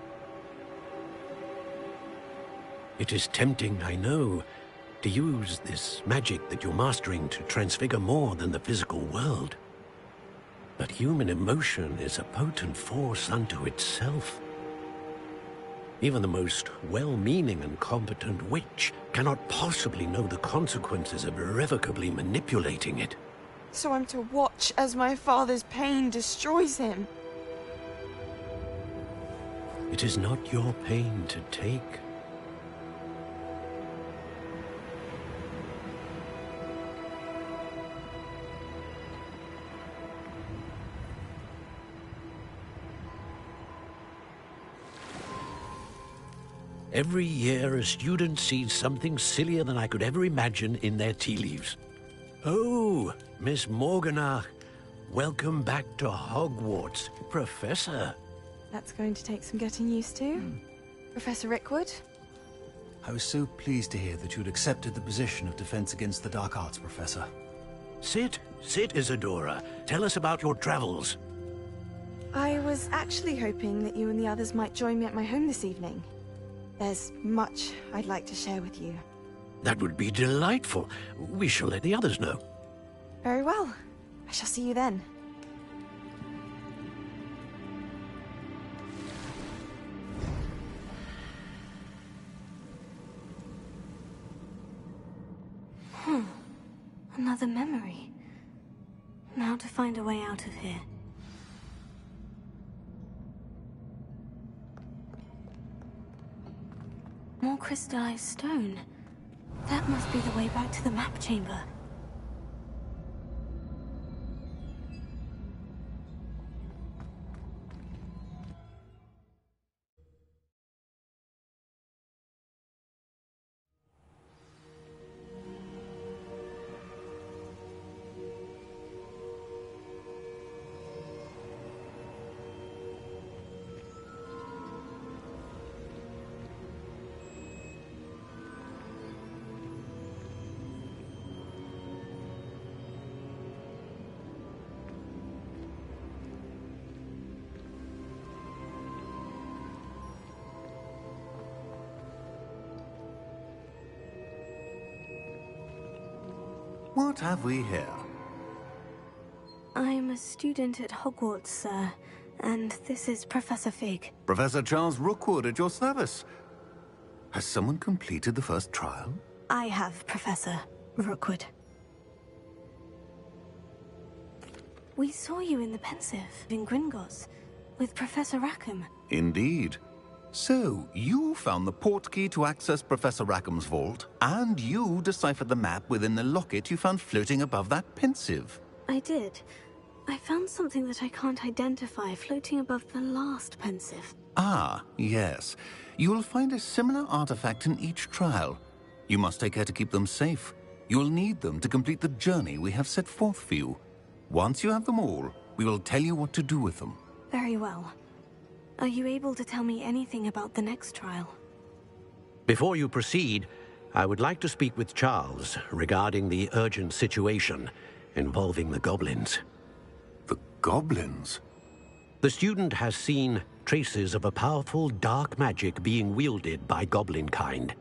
S5: It is tempting, I know, to use this magic that you're mastering to transfigure more than the physical world. But human emotion is a potent force unto itself. Even the most well-meaning and competent witch cannot possibly know the consequences of irrevocably manipulating it.
S14: So I'm to watch as my father's pain destroys him.
S5: It is not your pain to take. Every year, a student sees something sillier than I could ever imagine in their tea leaves. Oh, Miss Morganach, welcome back to Hogwarts, Professor.
S14: That's going to take some getting used to. Professor Rickwood?
S15: I was so pleased to hear that you'd accepted the position of Defense Against the Dark Arts, Professor.
S5: Sit, Isadora. Tell us about your travels.
S14: I was actually hoping that you and the others might join me at my home this evening. There's much I'd like to share with you.
S5: That would be delightful. We shall let the others know.
S14: Very well. I shall see you then.
S4: Another memory. Now to find a way out of here. More crystallized stone. That must be the way back to the map chamber.
S16: What have we here?
S4: I'm a student at Hogwarts, sir, and this is Professor Fig.
S16: Professor Charles Rookwood at your service. Has someone completed the first trial?
S4: I have, Professor Rookwood. We saw you in the Pensive in Gringotts with Professor Rackham.
S16: Indeed. So, you found the portkey to access Professor Rackham's vault, and you deciphered the map within the locket you found floating above that Pensive.
S4: I did. I found something that I can't identify floating above the last Pensive.
S16: Ah, yes. You will find a similar artifact in each trial. You must take care to keep them safe. You will need them to complete the journey we have set forth for you. Once you have them all, we will tell you what to do with them.
S4: Very well. Are you able to tell me anything about the next trial?
S5: Before you proceed, I would like to speak with Charles regarding the urgent situation involving the goblins.
S16: The goblins?
S5: The student has seen traces of a powerful dark magic being wielded by goblin kind.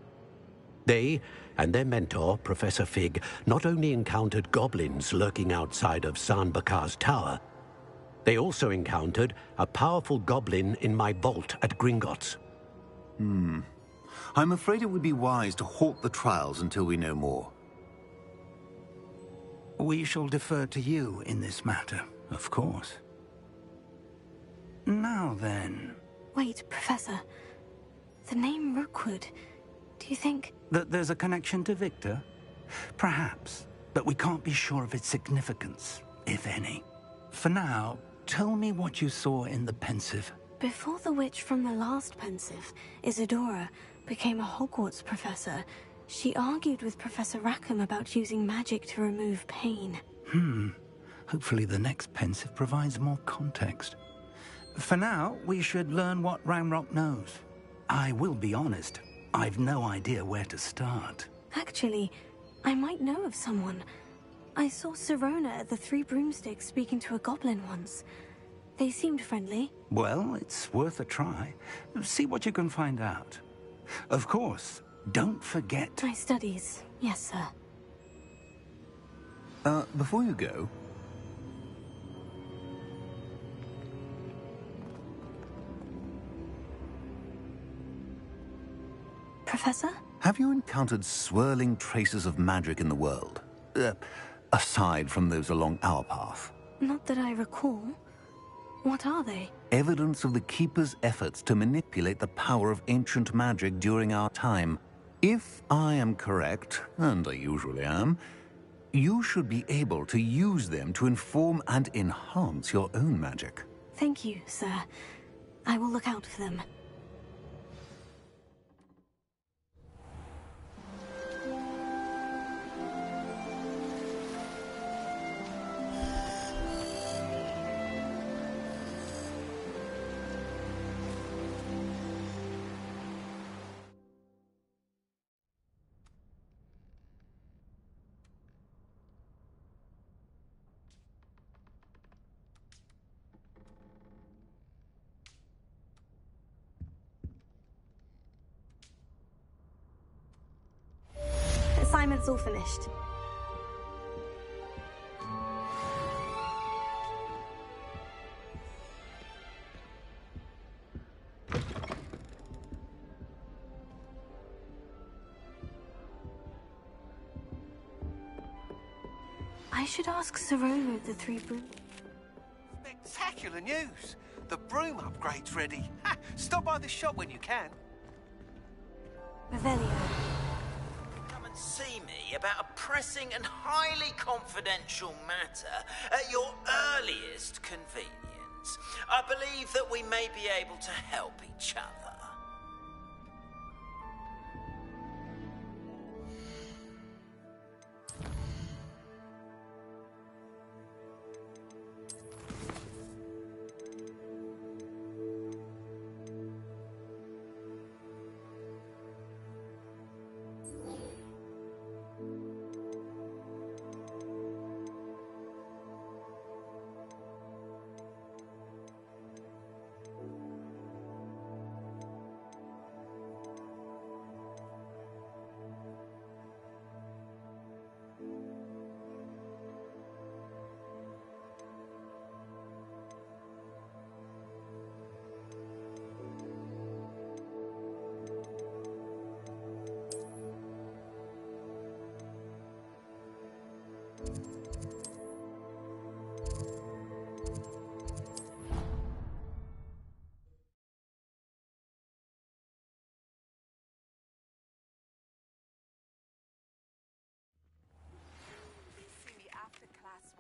S5: They and their mentor, Professor Fig, not only encountered goblins lurking outside of San Bakar's tower, they also encountered a powerful goblin in my vault at Gringotts.
S16: I'm afraid it would be wise to halt the trials until we know more.
S3: We shall defer to you in this matter, of course. Now then...
S4: Wait, Professor. The name Rookwood. Do you think...
S3: That there's a connection to Victor? Perhaps, but we can't be sure of its significance, if any. For now, tell me what you saw in the Pensive.
S4: Before the witch from the last Pensive, Isadora, became a Hogwarts professor, she argued with Professor Rackham about using magic to remove pain.
S3: Hopefully the next Pensive provides more context. For now, we should learn what Ranrock knows. I will be honest, I've no idea where to start.
S4: Actually, I might know of someone. I saw Sirona at the Three Broomsticks speaking to a goblin once. They seemed friendly.
S3: Well, it's worth a try. See what you can find out. Of course, don't forget...
S4: My studies, yes, sir.
S16: Before you go...
S4: Professor?
S16: Have you encountered swirling traces of magic in the world? Aside from those along our path?
S4: Not that I recall. What are they?
S16: Evidence of the Keeper's efforts to manipulate the power of ancient magic during our time. If I am correct, and I usually am, you should be able to use them to inform and enhance your own magic.
S4: Thank you, sir. I will look out for them. Assignment's all finished. I should ask Sirona of the Three Broom.
S17: Spectacular news! The broom upgrade's ready. Ha! Stop by the shop when you can.
S4: Revelio.
S18: Come and see me about a pressing and highly confidential matter at your earliest convenience. I believe that we may be able to help each other.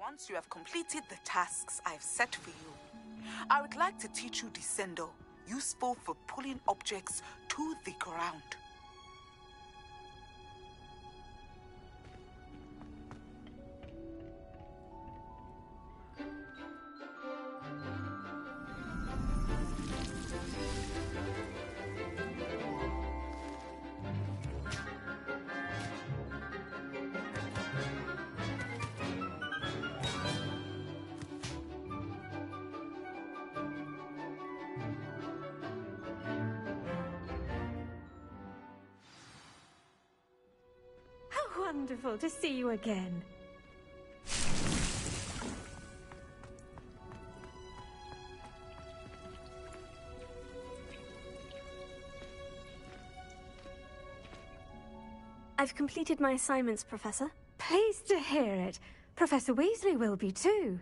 S19: Once you have completed the tasks I've set for you, I would like to teach you Descendo, useful for pulling objects to the ground.
S20: How wonderful to see you again.
S4: I've completed my assignments, Professor.
S20: Pleased to hear it. Professor Weasley will be too.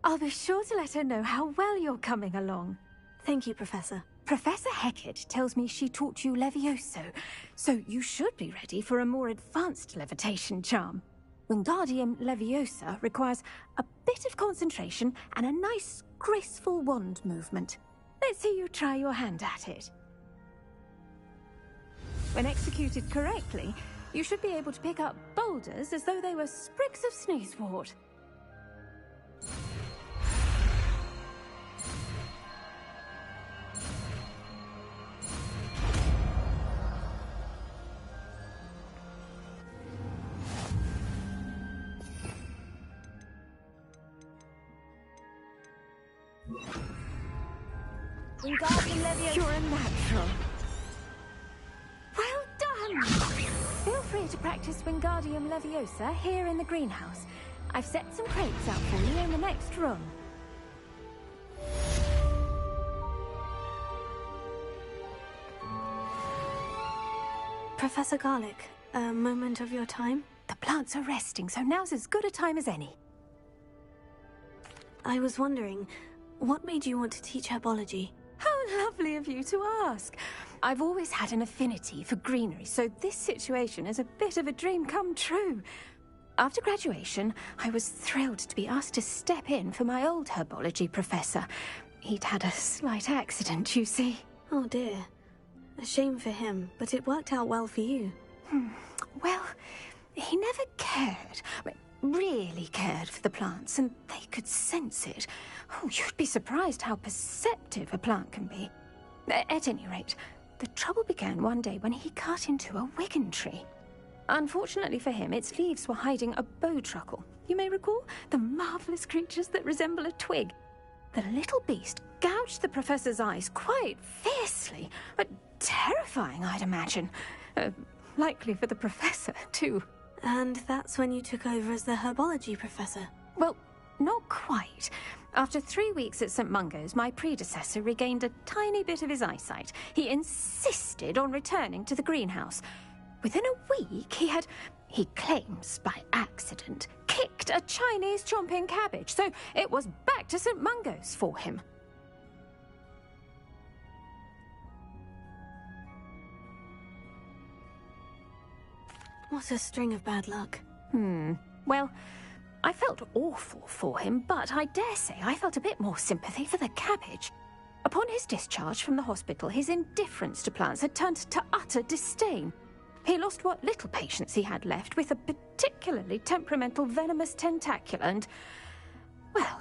S20: I'll be sure to let her know how well you're coming along.
S4: Thank you, Professor.
S20: Professor Hecat tells me she taught you Levioso, so you should be ready for a more advanced levitation charm. Wingardium Leviosa requires a bit of concentration and a nice, graceful wand movement. Let's see you try your hand at it. When executed correctly, you should be able to pick up boulders as though they were sprigs of sneezewort.
S4: Wingardium Leviosa.
S20: You're a natural. Well done! Feel free to practice Wingardium Leviosa here in the greenhouse. I've set some crates out for you in the next room.
S4: Professor Garlick, a moment of your time?
S20: The plants are resting, so now's as good a time as any.
S4: I was wondering, what made you want to teach herbology?
S20: How lovely of you to ask. I've always had an affinity for greenery, so this situation is a bit of a dream come true. After graduation, I was thrilled to be asked to step in for my old herbology professor. He'd had a slight accident, you see.
S4: Oh dear. A shame for him, but it worked out well for you.
S20: Well, he never cared. Really cared for the plants, and they could sense it. Oh, you'd be surprised how perceptive a plant can be. At any rate, the trouble began one day when he cut into a wigan tree. Unfortunately for him, its leaves were hiding a bowtruckle. You may recall the marvellous creatures that resemble a twig. The little beast gouged the professor's eyes quite fiercely, but terrifying, I'd imagine. Likely for the professor, too.
S4: And that's when you took over as the herbology professor?
S20: Well, not quite. After 3 weeks at St. Mungo's, my predecessor regained a tiny bit of his eyesight. He insisted on returning to the greenhouse. Within a week, he claims by accident, kicked a Chinese chomping cabbage, so it was back to St. Mungo's for him.
S4: What a string of bad luck.
S20: Well, I felt awful for him, but I dare say I felt a bit more sympathy for the cabbage. Upon his discharge from the hospital, his indifference to plants had turned to utter disdain. He lost what little patience he had left with a particularly temperamental venomous tentacula and, well,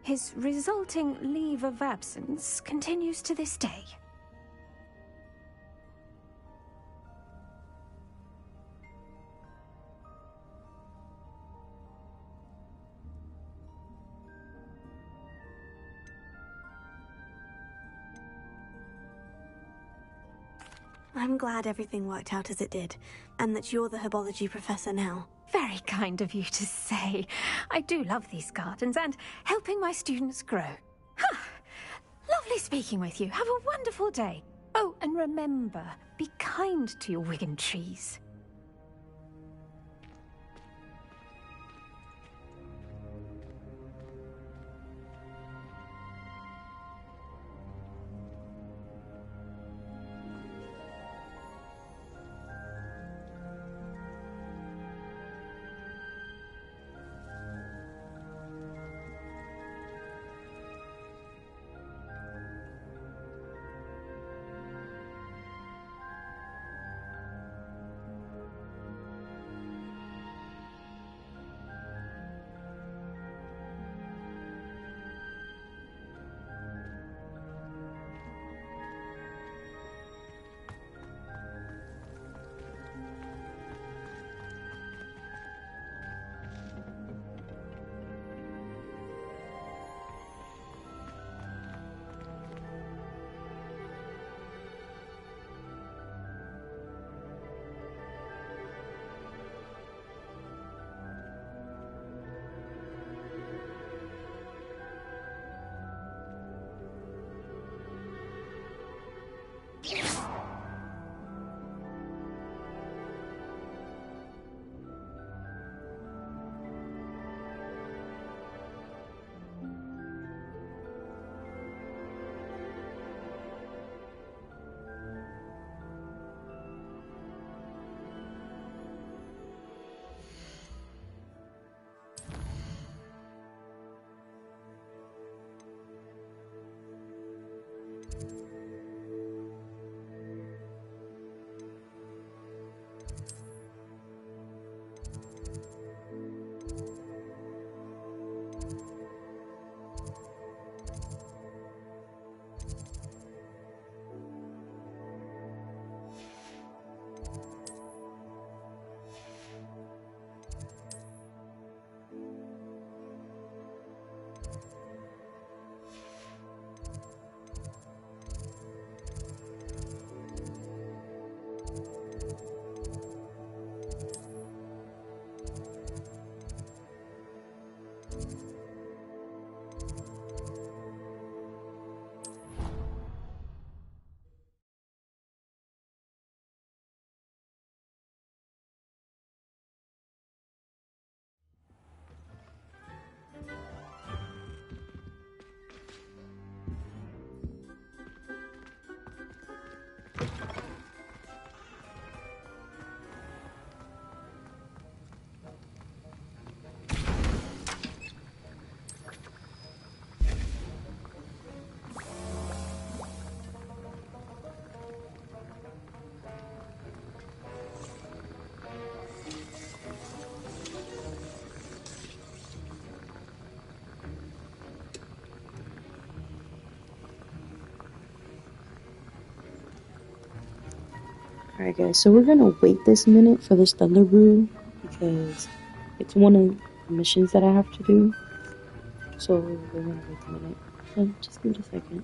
S20: his resulting leave of absence continues to this day.
S4: I'm glad everything worked out as it did, and that you're the herbology professor now.
S20: Very kind of you to say. I do love these gardens and helping my students grow. Lovely speaking with you. Have a wonderful day. Oh, and remember, be kind to your wigan trees.
S1: Alright guys, so we're gonna wait this minute for this Thunder Brew because it's one of the missions that I have to do. So we're gonna wait a minute. So just give it a second.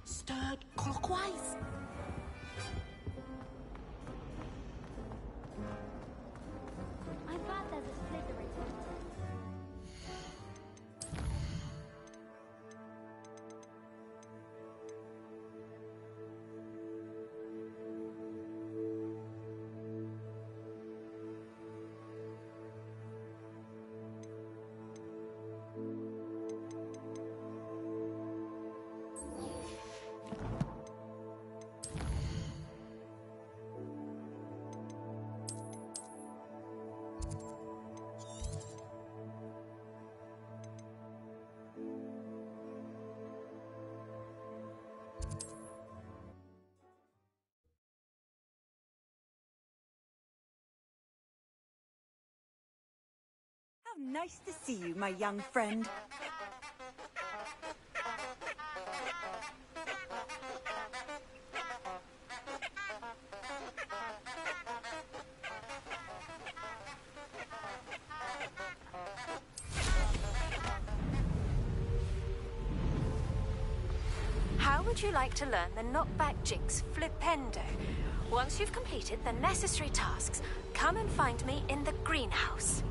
S6: Stirred clockwise.
S2: I'm glad there's a slithering hunter.
S21: nice to see you, my young friend.
S20: How would you like to learn the knockback jinx flipendo? Once you've completed the necessary tasks, come and find me in the greenhouse.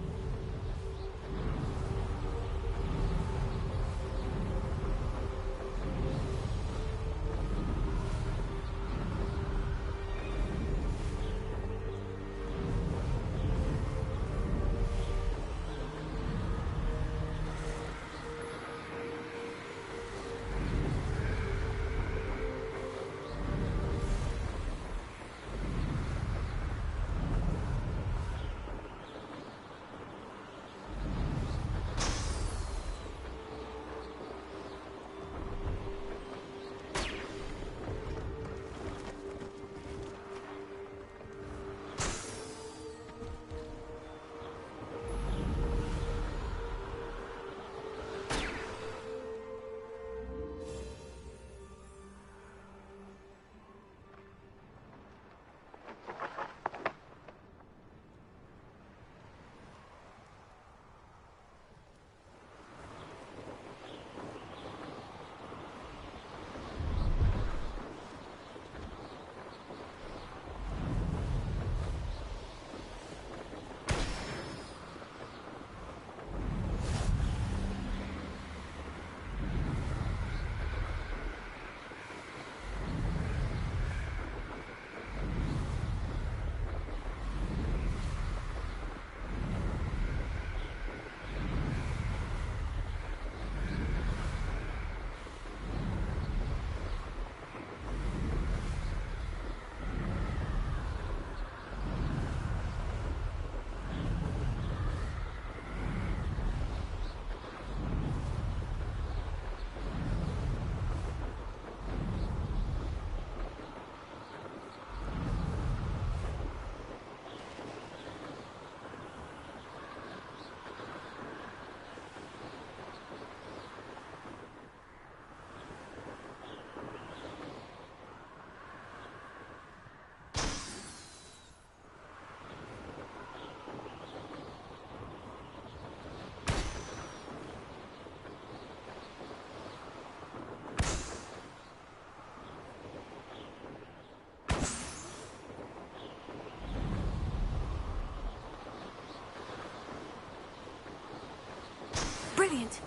S20: Brilliant.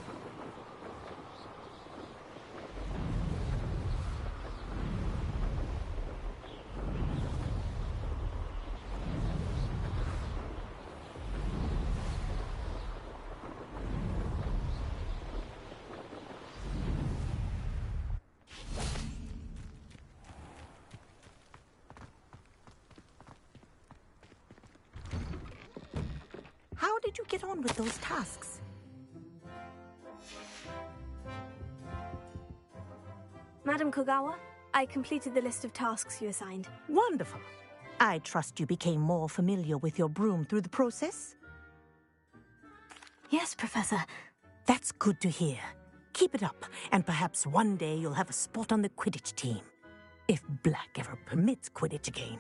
S6: How did you get on with those tasks?
S4: Madam Kogawa, I completed the list of tasks you assigned.
S6: Wonderful. I trust you became more familiar with your broom through the process?
S4: Yes, Professor.
S6: That's good to hear. Keep it up, and perhaps one day you'll have a spot on the Quidditch team. If Black ever permits Quidditch again.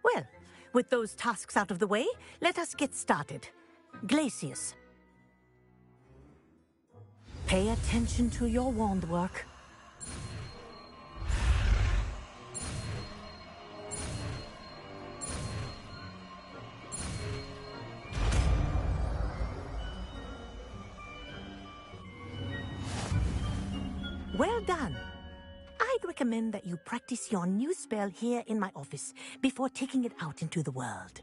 S6: Well, with those tasks out of the way, let us get started. Glacius. Pay attention to your wand work. Well done. I'd recommend that you practice your new spell here in my office before taking it out into the world.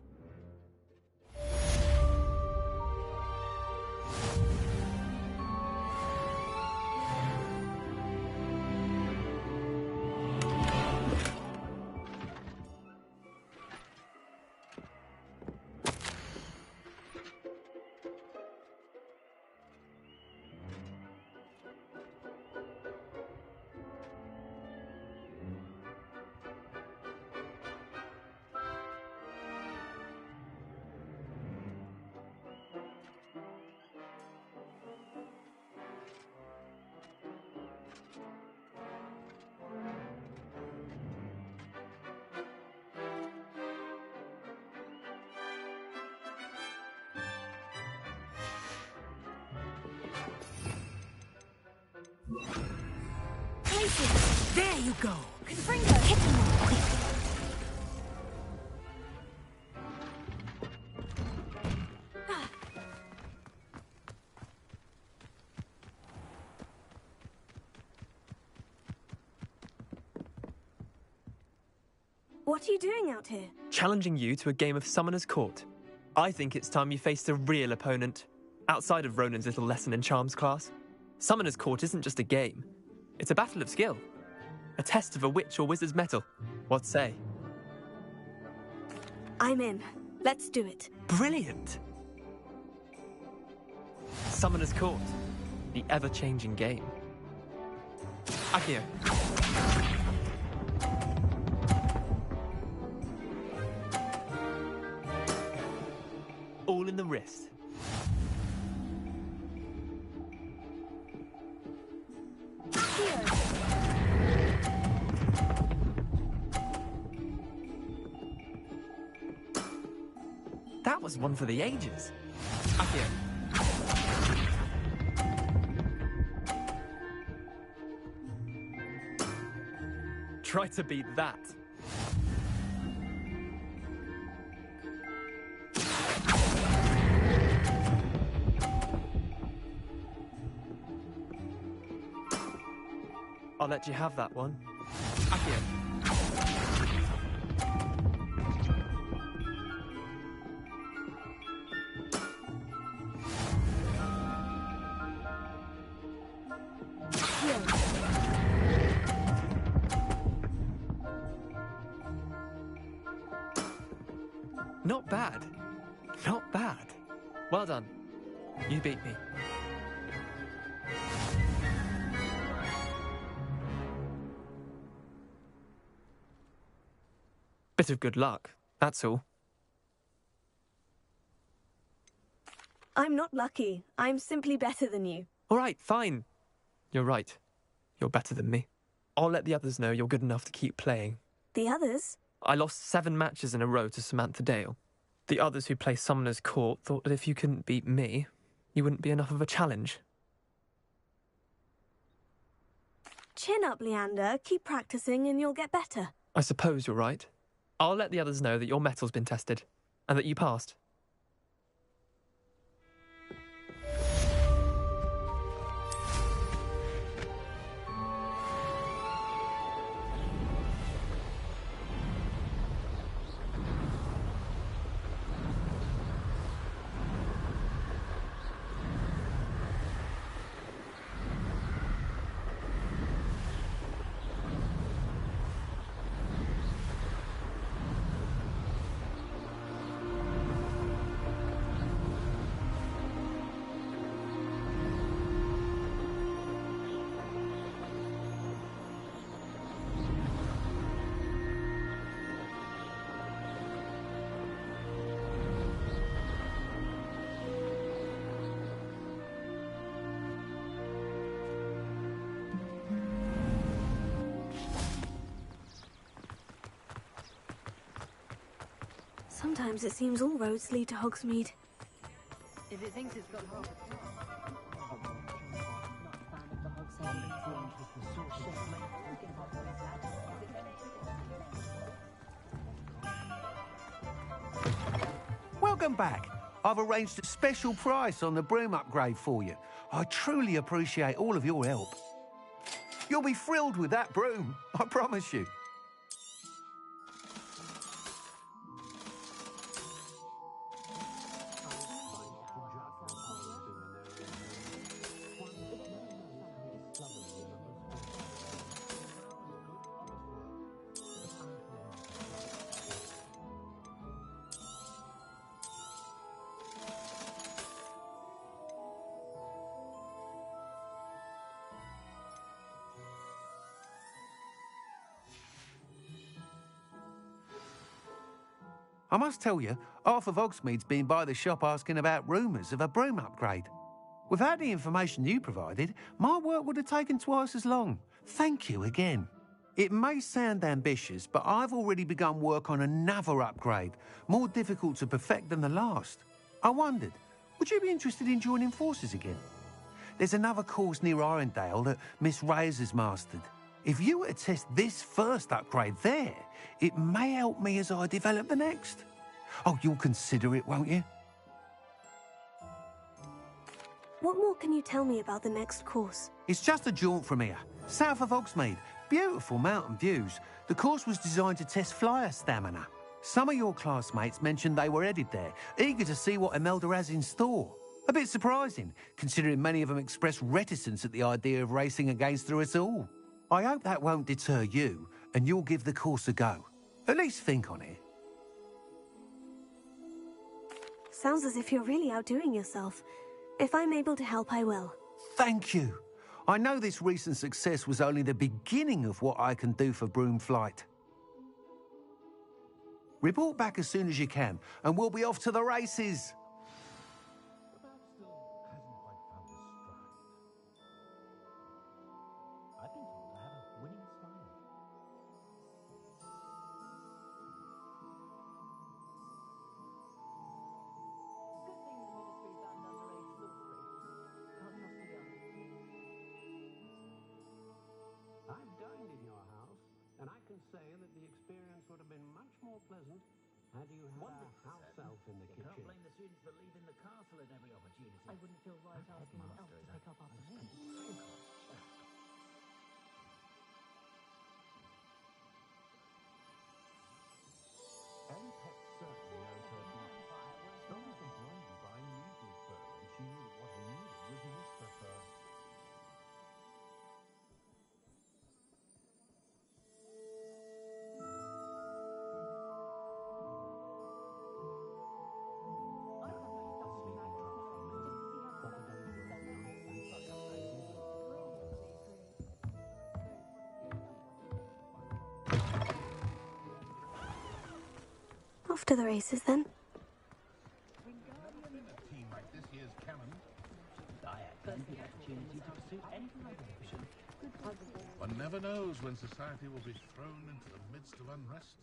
S4: places!
S11: There you go!
S4: Confringo, hit him more quick! What are you doing out here?
S9: Challenging you to a game of Summoner's Court. I think it's time you faced a real opponent, outside of Ronan's little lesson in charms class. Summoner's Court isn't just a game. It's a battle of skill. A test of a witch or wizard's mettle. What say?
S4: I'm in. Let's do it.
S9: Brilliant! Summoner's Court. The ever-changing game. Accio. All in the wrist. That was one for the ages. Accio. Try to beat that. I'll let you have that one. Accio. Not bad. Not bad. Well done. You beat me. Bit of good luck, that's all.
S4: I'm not lucky. I'm simply better than you.
S9: All right, fine. You're right. You're better than me. I'll let the others know you're good enough to keep playing.
S4: The others?
S9: I lost 7 matches in a row to Samantha Dale. The others who play Summoner's Court thought that if you couldn't beat me, you wouldn't be enough of a challenge.
S4: Chin up, Leander. Keep practicing and you'll get better.
S9: I suppose you're right. I'll let the others know that your metal's been tested, and that you passed.
S4: Sometimes it seems all roads lead to Hogsmeade.
S13: If it thinks it's got Hogwarts.
S22: Welcome back. I've arranged a special price on the broom upgrade for you. I truly appreciate all of your help. You'll be thrilled with that broom, I promise you. I must tell you, half of Hogsmeade's been by the shop asking about rumours of a broom upgrade. Without the information you provided, my work would have taken twice as long. Thank you again. It may sound ambitious, but I've already begun work on another upgrade, more difficult to perfect than the last. I wondered, would you be interested in joining forces again? There's another course near Irondale that Miss Reyes has mastered. If you were to test this first upgrade there, it may help me as I develop the next. Oh, you'll consider it, won't you?
S4: What more can you tell me about the next course?
S22: It's just a jaunt from here, south of Hogsmeade. Beautiful mountain views. The course was designed to test flyer stamina. Some of your classmates mentioned they were headed there, eager to see what Imelda has in store. A bit surprising, considering many of them expressed reticence at the idea of racing against us all. I hope that won't deter you, and you'll give the course a go. At least think on it.
S4: Sounds as if you're really outdoing yourself. If I'm able to help, I will.
S22: Thank you. I know this recent success was only the beginning of what I can do for Broomflight. Report back as soon as you can, and we'll be off to the races.
S5: I've dined in your house, and I can say that the experience would have been much more pleasant had you had a house elf in the kitchen.
S8: Can't blame the students for leaving the castle at every opportunity. I wouldn't feel right asking an elf to pick up after me.
S5: Ellie Peck certainly knows her place. Donna was blinded by unusual fur, and she knew that what I needed was whisper fur.
S4: Off to the races, then.
S7: One never knows when society will be thrown into the midst of unrest.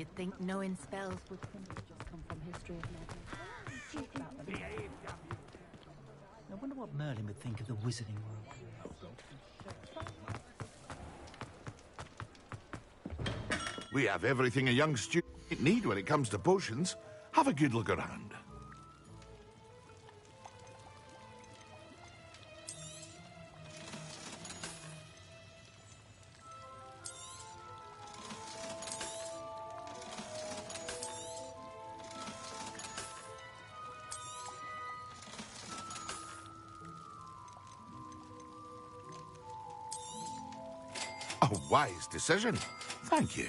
S11: You'd think knowing spells would just come from history of magic.
S15: I wonder what Merlin would think of the wizarding world.
S7: We have everything a young student need when it comes to potions. Have a good look around. A wise decision. Thank you.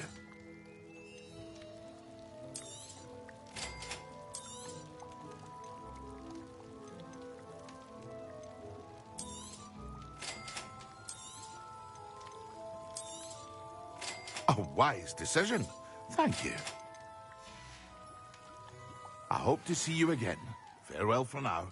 S7: A wise decision. Thank you. I hope to see you again. Farewell for now.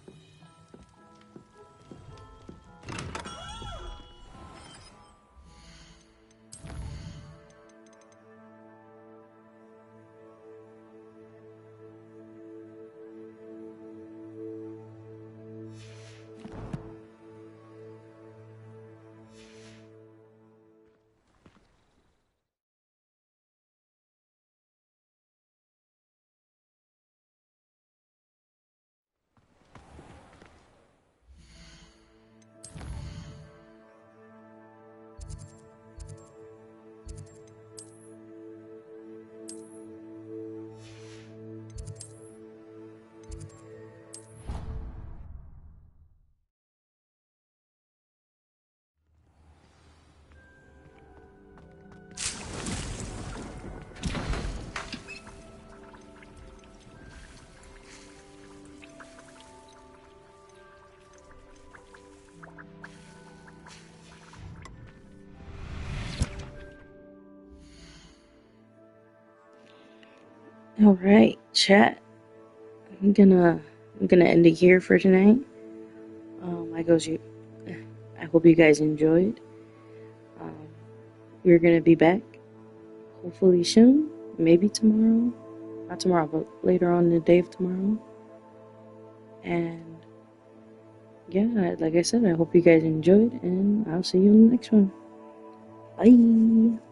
S1: All right, chat. I'm gonna end it here for tonight. I hope you guys enjoyed. We're gonna be back hopefully soon, maybe tomorrow. Not tomorrow, but later on in the day of tomorrow. And yeah, like I said, I hope you guys enjoyed, and I'll see you in the next one. Bye.